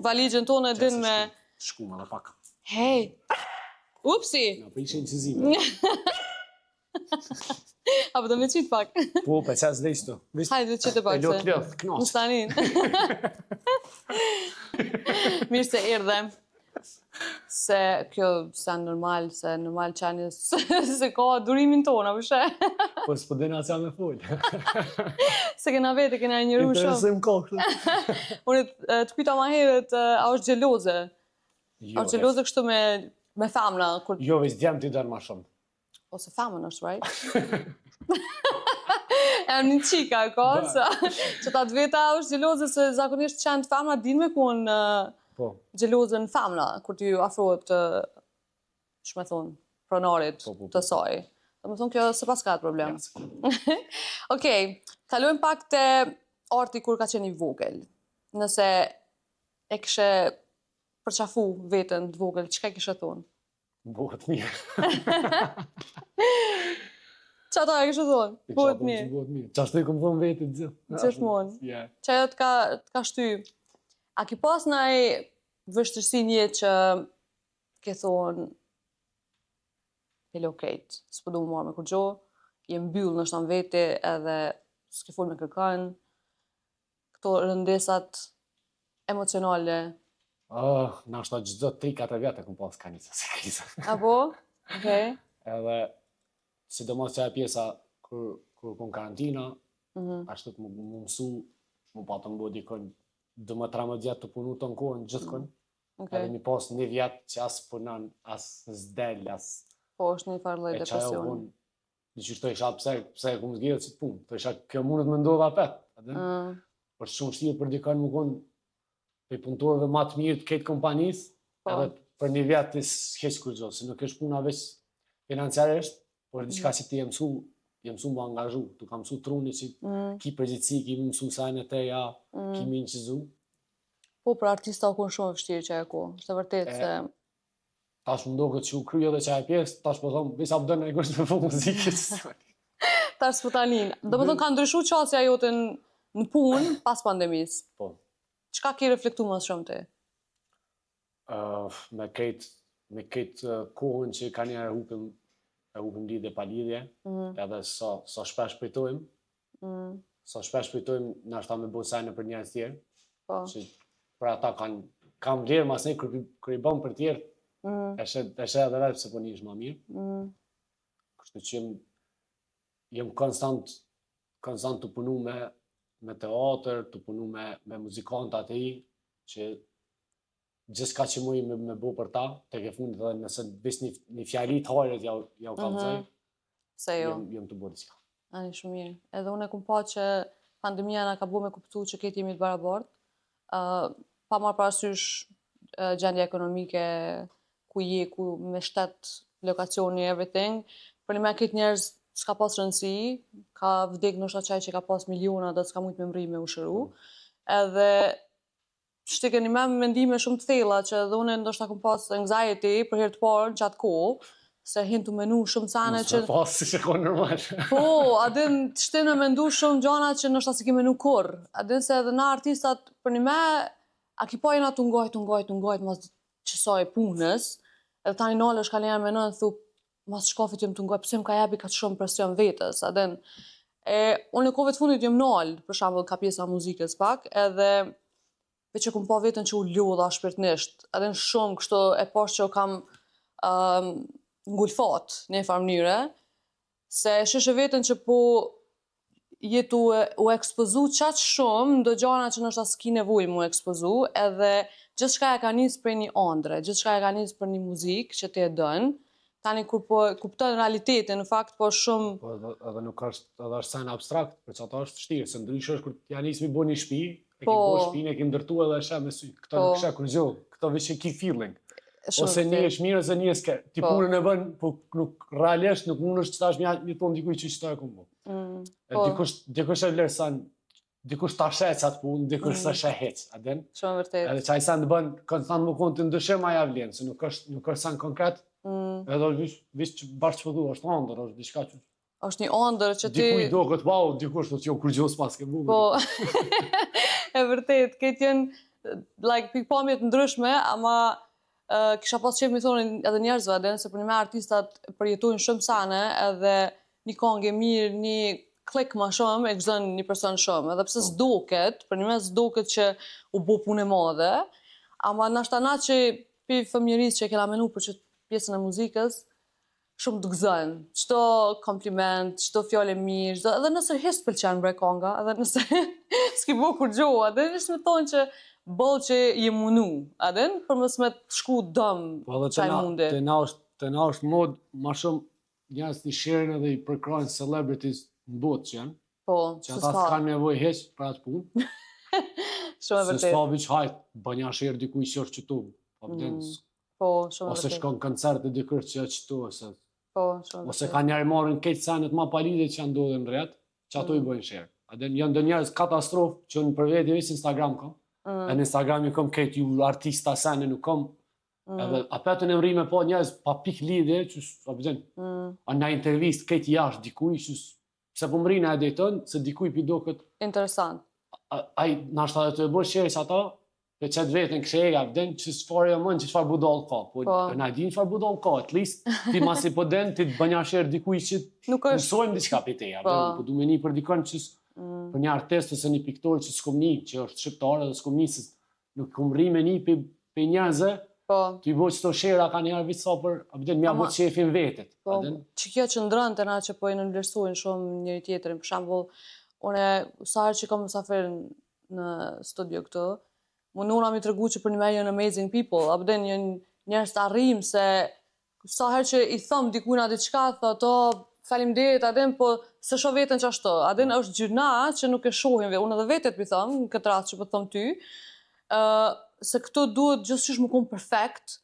valigjen tonë e din me... Shku me dhe pak. Hej! Upsi! Nga për ishe në qëzime. Apo do me qitë pak? Po, për qas dhe ishtu. Hajde, qitë pak se... E lot lëth, knas. Në stanin. Mirë se erdhem. Se kjo se normal qenjës, se ka durimin tonë, apo shë? Po s'po dhe nga qa me folë. Se kena vete, kena njëru shumë. Interesim kokë. Unë të pyta ma herët, a është gjeloze? A është gjeloze kështu me Me femna, kur... Jo, veç djemë t'i dënë ma shumë. Ose femën është, right? E një qika, ka, që ta të veta është gjeloze, se zakonisht qenë femna din me kun Po. gjeloze në femna, kur t'ju afrohet, shme thonë, pronarit të saj. Dhe më thonë, kjo se pas ka të problem. Okej, kalojmë pak të arti kur ka qenë i vogël. Nëse e këshe përqafu vetën të vogël, çka kishe thonë? Bëhet mirë. Qa ta e kështë thonë? Bëhet mirë. Bëhet mirë. Qa shtu i këmë thonë vetë të gjithë. Gjithmonë. Yeah. Qa jo t'ka shty. A ki pas naj vështërsi një që ke thonë okejt, s'po du më marrë me kur gjo, jem mbyllë në shtanë vete edhe s'ke full me kërkan, këto rëndesat emocionale. Na është të gjithë 3-4 vjetë e këmë pas kanisa si kriza. Apo? Okej. Edhe, sidomos që e pjesa kur kon karantina, ashtu të më mësu, më patë më bo dikon 12-13 vjetë të punu të në kohën gjithë kon, edhe mi pas 1 vjetë që as punan, as s'del, as... Po, është një farë lloj depresioni. Në që të isha pse e ku më zgjidhet si të punë, të isha kjo mundet me ndodha apet, për shumë shtirë për dikon më konë për punëtorëve ma të mirë të ketë kompanisë, edhe për 1 vjetë të s'keq kur gjo, se nuk është puna veç financiarisht, por diçka si ti je mësu më angazhu, tu ka mësu truni që ki përgjithësi, ki mësu sajnë e teja, ki më inqizu. Po, për artista u konë shumë vështirë që e ku, është vërtet se... Tash më ndohë këtë që u kryo dhe që e pjesë, tash po thomë, visa për dënë e kështë me fund muzikës. Tash s'po tanin. Do më thonë ka ndryshu qasja jote në punë pas pandemisë. Po. Çka ke reflektu më shumë ti? Me këtë kohën që ka një hupim lidhje pa lidhje, edhe sa shpesh pejtojmë, nashta me bo sajnë për njerëz tjerë, që për ata kam vlerë mas ne kër i bëm për tjerë, e shet edhe vetë se po një ishë ma mirë. Kështu që jem konstant të punu me teatr, të punu me muzikantat e i, që gjithçka që muj me bo për ta, tek e fundit edhe nëse bis një fjali të hajret ja u kalzoj, jem të bo diçka. Ani shumë mirë. Edhe unë e kum pa që pandemia na ka bo me kuptu që këtë jemi të barabartë, pa marrë parasysh gjendja ekonomike, ku me shtet lokacioni, everything, për një me këtë njerëz s'ka pas rëndësi, ka vdek nështë qaj që ka pas miliona dhe s'ka mujtë me mri me u shëru, edhe shtike një me mendime shumë të thella që edhe unë ndoshta kom pas anxiety për herë të parë në qatë kohë, se hin të menu shumë sane që... Mos me pas si që konë normal. Po, adin të shtin me mendu shumë gjana që nështë si ki menu kur. Adin se edhe na artistat për një me, a ki pa jena të ngajt mas qësaj punës, edhe tani nalë është ka njerë me nënë, thup, mas shkafit jem të ngajt, pëse më ka jebi ka të shumë presion vetës, adin. Unë në kove të fundit jem nalë, për shambull ka pjesa muzikës pak, edhe veç e kum pa vetën që u lodha shpirtnisht, adin shumë kështu e pash që u kam ngulfat në një farë mënyre, se shishe vetën që po jetu u ekspozu qatë shumë, ndo gjana që nështë s'ki nevoj mu ekspozu, edhe gjithë shka e ka njës për një andre, gjithë shka e ka njës për një muzikë që te e dënë, tani kur po kupton realitetin, në fakt po shumë... Po edhe nuk është sen abstrakt, për që ata është vështirë, se ndryshë është kur t'ja njës mi bo një shpi, e ki bo shpinë, e ki ndërtu edhe e me sy, këto nuk shë kur gjo, këto vishë ki feeling. Ose një është mirë, ose një është ke. Ti punën e bën, po nuk realisht nuk mund është që ta është një tonë dikuj që qëta e këmë bo. Dikush e vlerësan, dikush ta shetë atë punë, dikush sa shetë, a den? Shumë vërtet. Edhe qaj sen të bën, konstant më konë të ndëshim aja vlenë, se nuk është sen konkret, edhe vishë që bashkë që pëdu, është andër, është diçka që... është një andër që ti... Dikuj do këtë bau, dikush të që jo kur gjos pas ke bugë. Po, e vërtet, këtë jenë, pikpamjet ndryshme, ama kisha pas qef mi thonë edhe njerëzve adin, se për një me artistat përjetojnë shumë sane edhe një kongë mirë, një klik ma shumë, e gëzën një person shumë. Edhe pse s'doket, për një me s'doket që u bo punë e madhe, ama nashta na që për fëmjëris që e kena menu për që pjesën e muzikës, shumë të gëzën. Qëto kompliment, qëto fjole mirë, edhe nëse hisë pëlqenë bre konga, edhe nëse s'ki bo kur gjoha, edhe ishtë me thonë që bëll që je munu, adin, për mos me të shku dëm Po edhe qaj mundi. të na është mod ma shumë njerëz të share edhe i përkrojnë celebrities në botë që janë, Po, që ata s'ka nevojë heq për atë punë. Shumë e Se vërtet. s'ka veç hajt, bën një share dikuj që është qëtu. Po, shumë e Ose vërtet. shkon koncert e dikër që është qëtu, Po, shumë e ose vërtet. ka njerë marrin këtë senet ma palide që janë ndodhe në rrjet, që ato i bëjnë share. Janë dhe njerëz katastrofë që në për veti veç Instagram kam. E në Instagram ju kom këtë ju artista sene nuk kom. Edhe apetën e mri me po njerëz pa pik lidhje, që a në intervist këtë jashtë dikuj, që se po mri në editën, se dikuj pido këtë. Interesant. Ai nashta dhe të e bërë share që ata, pe qëtë vetën kësheja, që s'fare e mënë që çfarë budall ka. Po, na din çfarë budall ka, at least, ti masi po den, ti të bënja share dikuj që mësojmë diçka për teja. Po du me një për dikon që për një artist ose një piktor që s'kom një, që është shqiptar edhe s'kom një, se nuk kom rri me një për njerëzë, të i bëjë qëto share ka njerë vitë sa për, mja bëjë qefin vetet. Po, që kjo që ndrën të na që po i nënvlerësojnë shumë njëri tjetërin, për shembull, une, sa herë që kam mësafir në studio këtu, mundona mi të regu që për një me jënë amazing people, abden jënë njerës të arrim se sa herë që i thëmë dikuna diçka, thë faleminderit, adin, po se shoh veten që ashtu, adin është gjyna që nuk e shohim, unë edhe vetet mi thëmë, në këtë rast që po thëmë ty, se këto duhet gjithçysh më konë perfekt,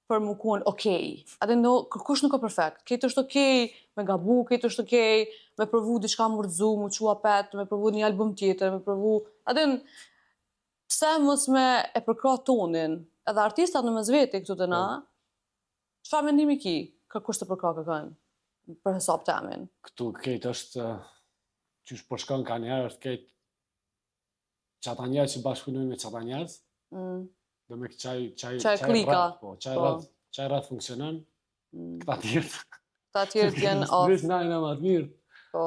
për më konë okej. Adin, kërkush nuk ka perfekt, këtë është okej me gabu, këtë është okej me përvu diçka mërzu, më qua pet, me përvu një album tjetër, me përvu, adin, pse mos me e përkra tonin, edhe artistat në mëzveti këtu të na, çfarë mendimi ki, kërkush të përkra kërkën, për hesab të amin? Këtu këtë është, qysh po shkon ka njerë, është këtë qata njerë që bashkëpunojnë me qata njerës, dhe me qaj klika. Qaj rrath funksionon, këta tjertë. Këta tjertë jenë off. Vesh na i në matë mirë,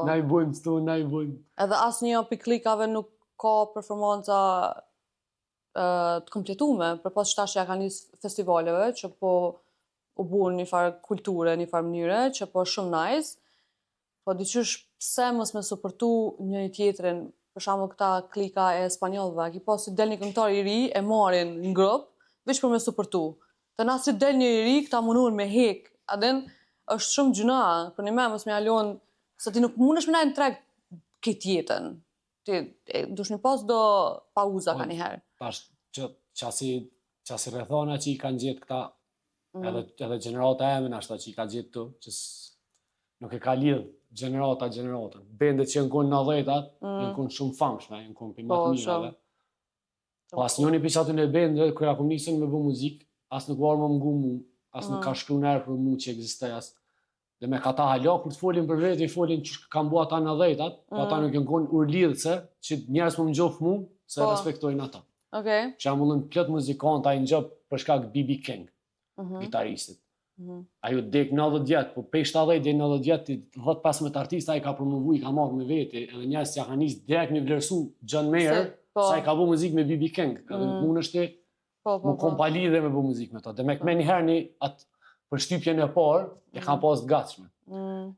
na i bojmë stu, na i bojmë. Edhe asë një për klikave nuk ka performanca të kompletume, për pas qëta që ja ka njësë festivaleve, që po u bunë një farë kulture, një farë mënyre, që po shumë nice, po dyqysh pse mos me supportu një tjetrin, për shembull këta klika e spanjollëve, ki pas si del një këngëtar i ri, e marrin në grup, veç për me supportu. Të na si del një i ri, këta munduan me hek, adin, është shumë gjuna, për një me mos me alon, se ti nuk mundesh me najnë treg këtë jetën. Ti, dush një pas do pauza ka njëherë. Tash, qasi rrethona që i kanë gjetë këta, edhe gjenerata e mën ashta që i ka gjetë tu, që nuk e ka lidhë gjeneratën. Bendet që në 90-at, në shumë famshme, në konë për matë mirave. Pas njoni për qatën e bendë, kërja kom nisën me bë muzikë, as nuk varë më mgu mu, as nuk ka shkru nërë për mu që egzistej, dhe me ka ta halja, kur të folin për vetë, i folin që kam bua ta në 90-at, po ata nuk e në konë urlidhëse, që njerës më më gjofë mu, se respektojnë ata. Që jam ullën plët muzikant, a i në gjopë për shkak B.B. King, gitaristit. Ajo dek 90 vjet, po pe 70 dhe 90 vjet, 10-15 artista i ka promovu, i ka marrë me vete, edhe njerës që ka njës direkt me vlerësu John Mayer, sa i ka bu muzik me B.B. King, edhe në punë është më kompali dhe me bu muzik me ta. Dhe me këme njëherë një atë përshtypjen e parë, e ka pas të gatshme.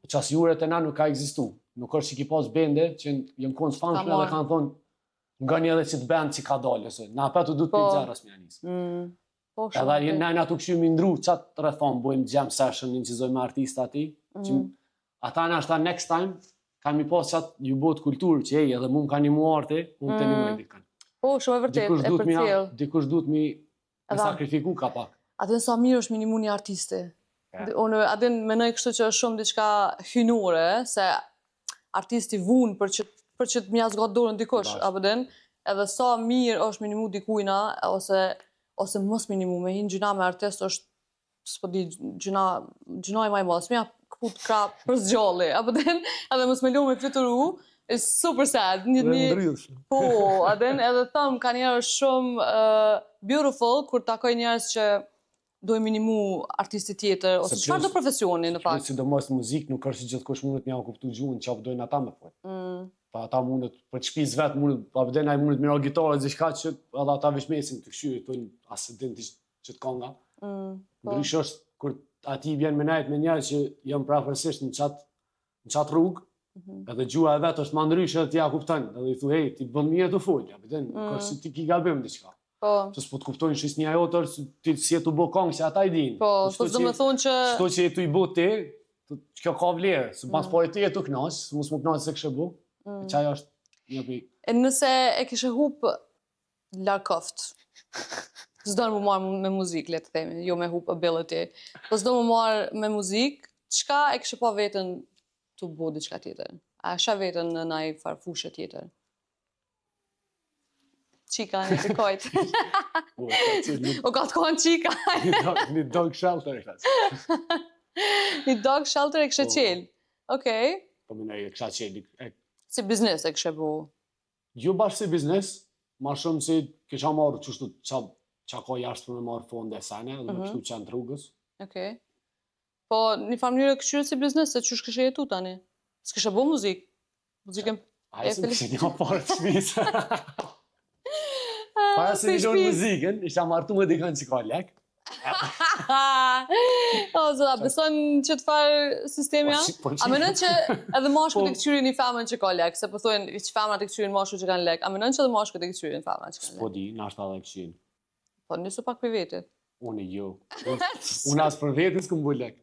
Qas juret e na nuk ka egzistu. Nuk është që ki pas bende, që jem konë të famshme dhe kanë thonë, nga një edhe që të bend që ka dalë, na petu du të për gjerës me janisë. Edhe nëjnë atu këshu mi ndru qatë rrethon, bojmë jam session, një qizoj me artista ati, që ata në ashta next time, kanë mi pas qatë ju bot kulturë, që edhe mu më kanë një muarte, unë të një më edikën. Po, shumë e vërtet, e për cilë. Dikush duhet mi sakrifiku ka pak. Adin sa mirë është minimu një artisti. Adin menoj kështu që është shumë diçka hynore, se artisti vunë për që të mja zgatë dorën dikush, edhe sa mirë është minimu dikujna, ose mos minimu, me hinë gjuna me artist është, s'po di, gjuna e maj mos, mja këput kra për zgjalli, edhe mos me lo me fluturu, is super sad. Po, edhe thëmë, ka njerë është shumë beautiful, kur takoj njerës që dojë minimu artisti tjetër, ose qëfar do profesioni në fakt. Si do mos muzik, nuk është gjithë kush mundet mja kuptu gjuhën, që apëdojnë ata me fojnë. Pa ata mundet, për të shpiz vetë mundet, pa përdena i mundet mira gitarë, zishka që edhe ata vishmesin të këshyri, të asë dinti që të konga. Ndrysh është, kur ati vjen me najt me njerë që jam prafërsisht në qatë rrugë, edhe gjua e vetë është ma ndrysh edhe t'ja kuptan, edhe i thu, hej, ti bën mirë të folja, kërë si ti ki gabim diqka. Po. Që s'po të kuptojnë shisnia jotër, ti si e tu bo kongë që ata i din. Po, s'do me thonë që... Shto që e tu i bo ti, kjo ka vlerë. Së pas pare ti e tu knaqë, së mos më knaqë se kështë bu. Qaj është një pi. E nëse e kishe hup larkoft, s'do në më marrë me muzikë, le të themi, jo me hup ability, po s'do më marrë me muzikë, qka e kishe pa vetën të bo diçka tjetër? A shë vetën në naj farfushë tjetër? Qika një të kojtë. O ka të kohën qika. Një dog shelter e klasë. Një dog shelter e kështë qelë. Okej. Po më e kësha qeli. Si biznes e kështë bu? Jo bashkë si biznes, ma shumë si kisha marrë qështu qa ka jashtë për me marrë fonde e sene, dhe me kështu qenë të rrugës. Okej. Po një farë mënyrë këshyrë si biznes, se qësh kështë jetu tani? S'kështë bu muzikë? Muzikën... A e se më kështë një parë të shmisë. Para se një gjojnë muzikën, isha martu me dikën që ka lek. O, zëta, beson që të farë sistemi ja? A menon që edhe moshku të këqyrin një femën që ka lek, se përthojnë që femëna të këqyrin moshku që kanë lek, a menon që edhe moshku të këqyrin femëna që kanë lek? Po di, nashta dhe këqyrin. Po, njësu pak për vetit. Unë jo. Unë asë për vetit s'këm bu lek.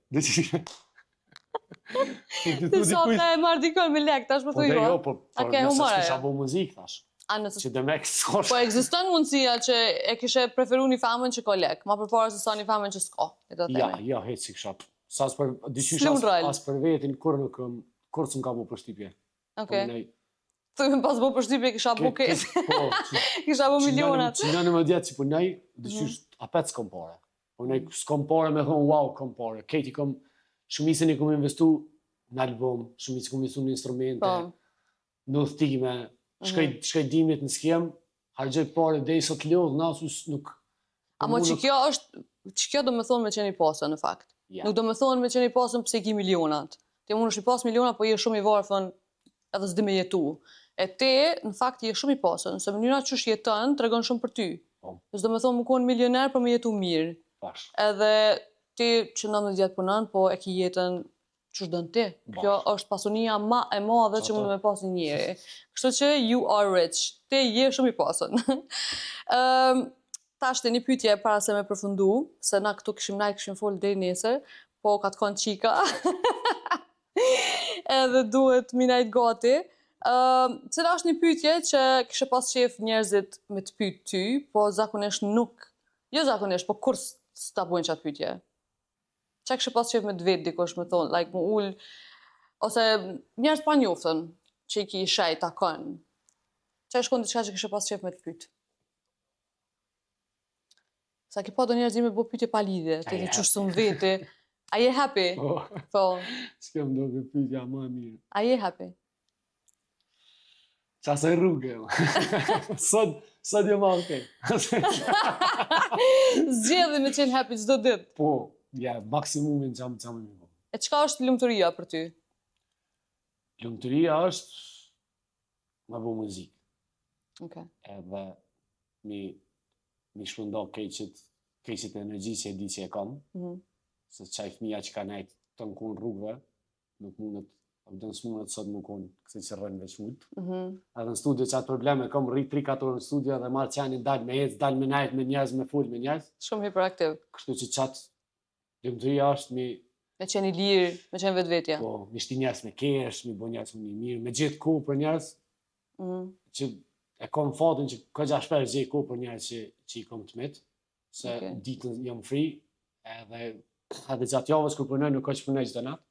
Të sot e marrë dikon me lek, tash më thuj jo? Po, nëse s'kisha bu muzikë, tash. Që dëmek s'kosh. Po egziston mundësia që e kishe preferu një femën që ka lek, ma përpara se sa një femën që s'ka, e do të teme. Ja, hejtë si kësha. Sa as për vetin, kur s'm ka bu përshtypje. Okej. Thujme pas bu përshtypje, kisha bu ketë. Kisha bu milionat. Që në më djetë që punaj, dyqysh apet s'kom pare. Punaj s'kom pare me thonë, wow, kom pare. Kejti kom, shumisën i kom investu në album, shumisën i kom investu në instrumente, në udhtime, shkaj dimit në skem, hargjoj pare dhe i sot lodhë, nasus nuk... Amo që kjo do me thonë me qeni pasën, në fakt. Nuk do me thonë me qeni pasën pëse i ki milionat. Te mund është i pas milionat, po i e shumë i varë, thonë, edhe s'di me jetu. E te, në fakt, i e shumë i pasën, se mënyra që është jetën, të regon shumë për ty. Nësë do me thonë më konë milioner, për me jetu mirë. Edhe ti që 19 punan, po e ki jetën që shdo në ti. Kjo është pasunia ma e madhe që mund me pasë njëri. Kështu që you are rich. Ti je shumë i pasën. Ta është një pytje para se me përfundu, se na këtu këshim folë dhe nesër, po ka të konë qika. Edhe duhet mi najtë gati. Cila është një pytje që kështë pas qef njerëzit me të pytë ty, po zakonisht nuk, jo zakonisht, po kur s'ta bujnë qatë pytje? Qa kështë pas qef me të vetë dikosh me thonë, like më ullë, ose njerës pa njoftën, që i ki shaj ta kënë. Qa është konë diçka që kështë pas qef me të pytë? Sa ki pa do njerës me bo pytje pa lidhje, të të qështë së më vete. A je happy? Po. S'kem do të pytja ma mirë. A je happy? Qasaj rrugë, sot jo ma okej. Zgjedhë me qenë happy çdo ditë. Po. Ja, maksimumin që më një bo. E qka është lumëturia për ty? Lumëturia është me bo muzikë. Okay. Edhe mi shpëndo keqit energji që e di që e kam. Se qaj fëmija që ka nejtë të në konë rrugëve, nuk mundet, abdën së mundet sot më konë këse që rrënë veç mund. Edhe në studio që atë probleme, kam rrit 3-4 orë në studio dhe marë qenin dalë me ecë, dalë me najtë me njerëz, me full me njerëz. Shumë hiperaktiv. Kështu që qatë lumëturia është mi... Me qeni lirë, me qeni vetvetja. Po, mi shti njerës me kesh, mi bo njerës me një mirë, me gjithë ku për njerës, që e kom fatin që këgja shpesh gjithë ku për njerës që i kom të mitë, se ditën jam free, edhe gjatë javës kur përnoj nuk ka që përnoj gjithë natë.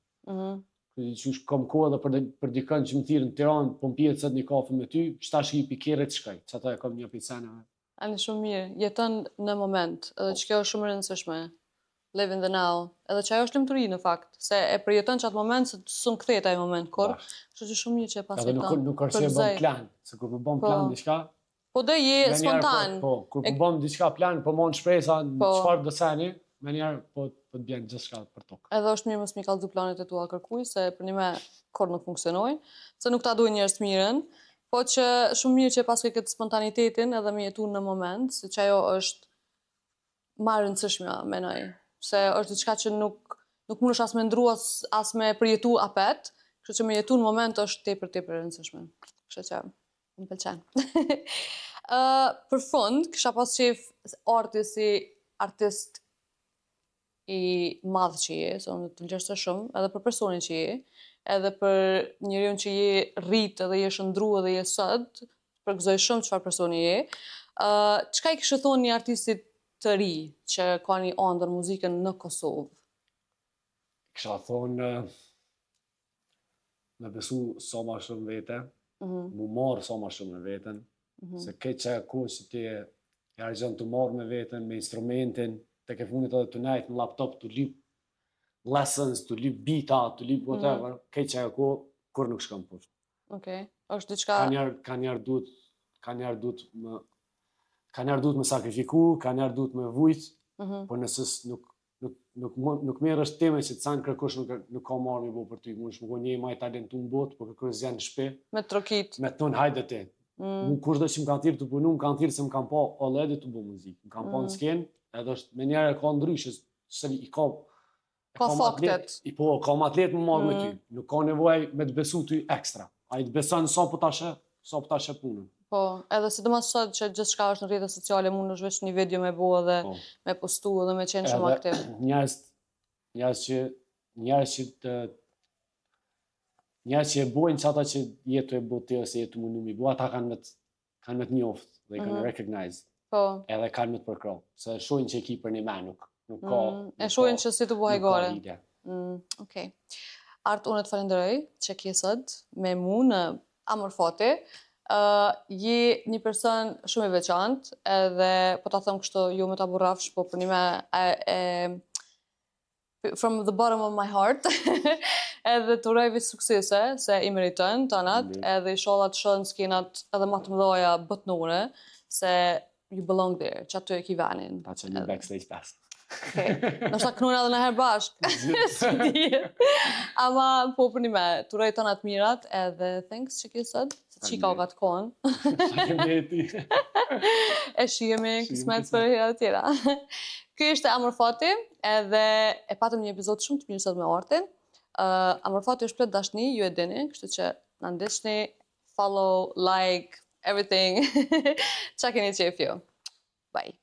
Që është kom ku edhe për dikën që më thirë në Tiranë, po më pjetë sëtë një kafe me ty, qëta shki i pikere të shkaj, që ato e kom një piceneve. Ani shumë mirë, jetën në moment, edhe që kjo është shumë rëndësishme. Live in the now. Edhe që ajo është lumëturi në fakt, se e përjeton që atë moment se s'un kthehet ai moment kur. Kështu që shumë mirë që e pas jeton. Edhe nuk arsye bën plan, se kur bën plan diçka. Po do je spontan. Po, kur bën diçka plan, po mon shpresa në çfarë do sani, më njëherë po të bën gjithçka për tokë. Edhe është mirë mos mi kallzu planet e tua kërkuj, se për një me kur nuk funksionojnë, se nuk ta duhen njerëz të mirën, po që shumë mirë që pas ke këtë spontanitetin edhe me jetu në moment, se që ajo është më e rëndësishme mendoj. Se është diçka që nuk mundesh as me ndru, as me përjetu apet, kështu që me jetu në moment është tepër e rëndësishme. Kështu që më pëlqen. Për fund, kisha pas qef arti si artist i madh që je, se unë të vlerësoj shumë, edhe për personin që je, edhe për njeriun që je rrit edhe je shëndru edhe je sot, përgëzoj shumë çfarë personi je. Çka i kishte thonë një artistit të ri që ka një ëndër muzikën në Kosovë? Kisha thonë me besu sa ma shumë vete, mu marë sa ma shumë me veten, se këtë që e kohë që ti e argjon të marë me veten, me instrumentin, të ke funit edhe të nejtë në laptop, të lyp lessons, të lyp beata, të lyp whatever, këtë që e kohë, kur nuk shkon poshtë. Okej, është diçka... Ka njerë duhet me sakrifiku, ka njerë duhet me vujt, por nësës nuk merë është teme që të sanë kërkush nuk ka marrë një bo për ty. Mund shmë një maj talentu në botë, por kërkush zjanë në shpe. Me trokit. Me të thonë hajde ti. Mu kush do që më kanë thirë të punu, më kanë thirë se më kanë pa oledi të bo muzikë. Më kanë pa në skenë, edhe është me njerë e ka ndryshë, se i ka... Ka faktet. Ka më atlet më marrë me ty. Nuk ka nevoj me të besu ty ekstra. A i të beson sa po tashe punën. Po, edhe si të mas sot që gjithë shka është në rrjetet sociale, mund është veç një video me bo edhe me postu edhe me qenë shumë aktiv. Njerës që e bojnë që ata që jetu e botë ose jetu mundu mi bo, ata kanë me të njoftë dhe i kanë recognize. Po. Edhe kanë me të përkro. Se shojnë që e ki për një me, nuk ka... E shojnë që si të buhaj gore. Nuk ka lidja. Okej. Art, unë të falenderoj që kje sot me mu në Amorfati. Je një person shumë i veçantë, edhe po ta them kështu jo me ta burrafsh, po për një me from the bottom of my heart. Edhe të uroj vetë suksese, se i meriton tanat, edhe inshallah të shohën skenat edhe më të mëdha botnore, se you belong there, që aty e ki venin. Ta që një backstage pass. Nështë ta knuna edhe në herë bashkë. Ama po për një me, të uroj tanat mirat, edhe thanks që kje sot, se qika o ka të konë. Shakemeti. E shihemi, kismet për hera tjera. Ky ishte Amorfati, edhe e patëm një epizod shumë të mirë sot me Artin. Amorfati është plot dashni, ju e dini, kështu që na ndihni, follow, like, everything. Qa keni qef ju. Bye.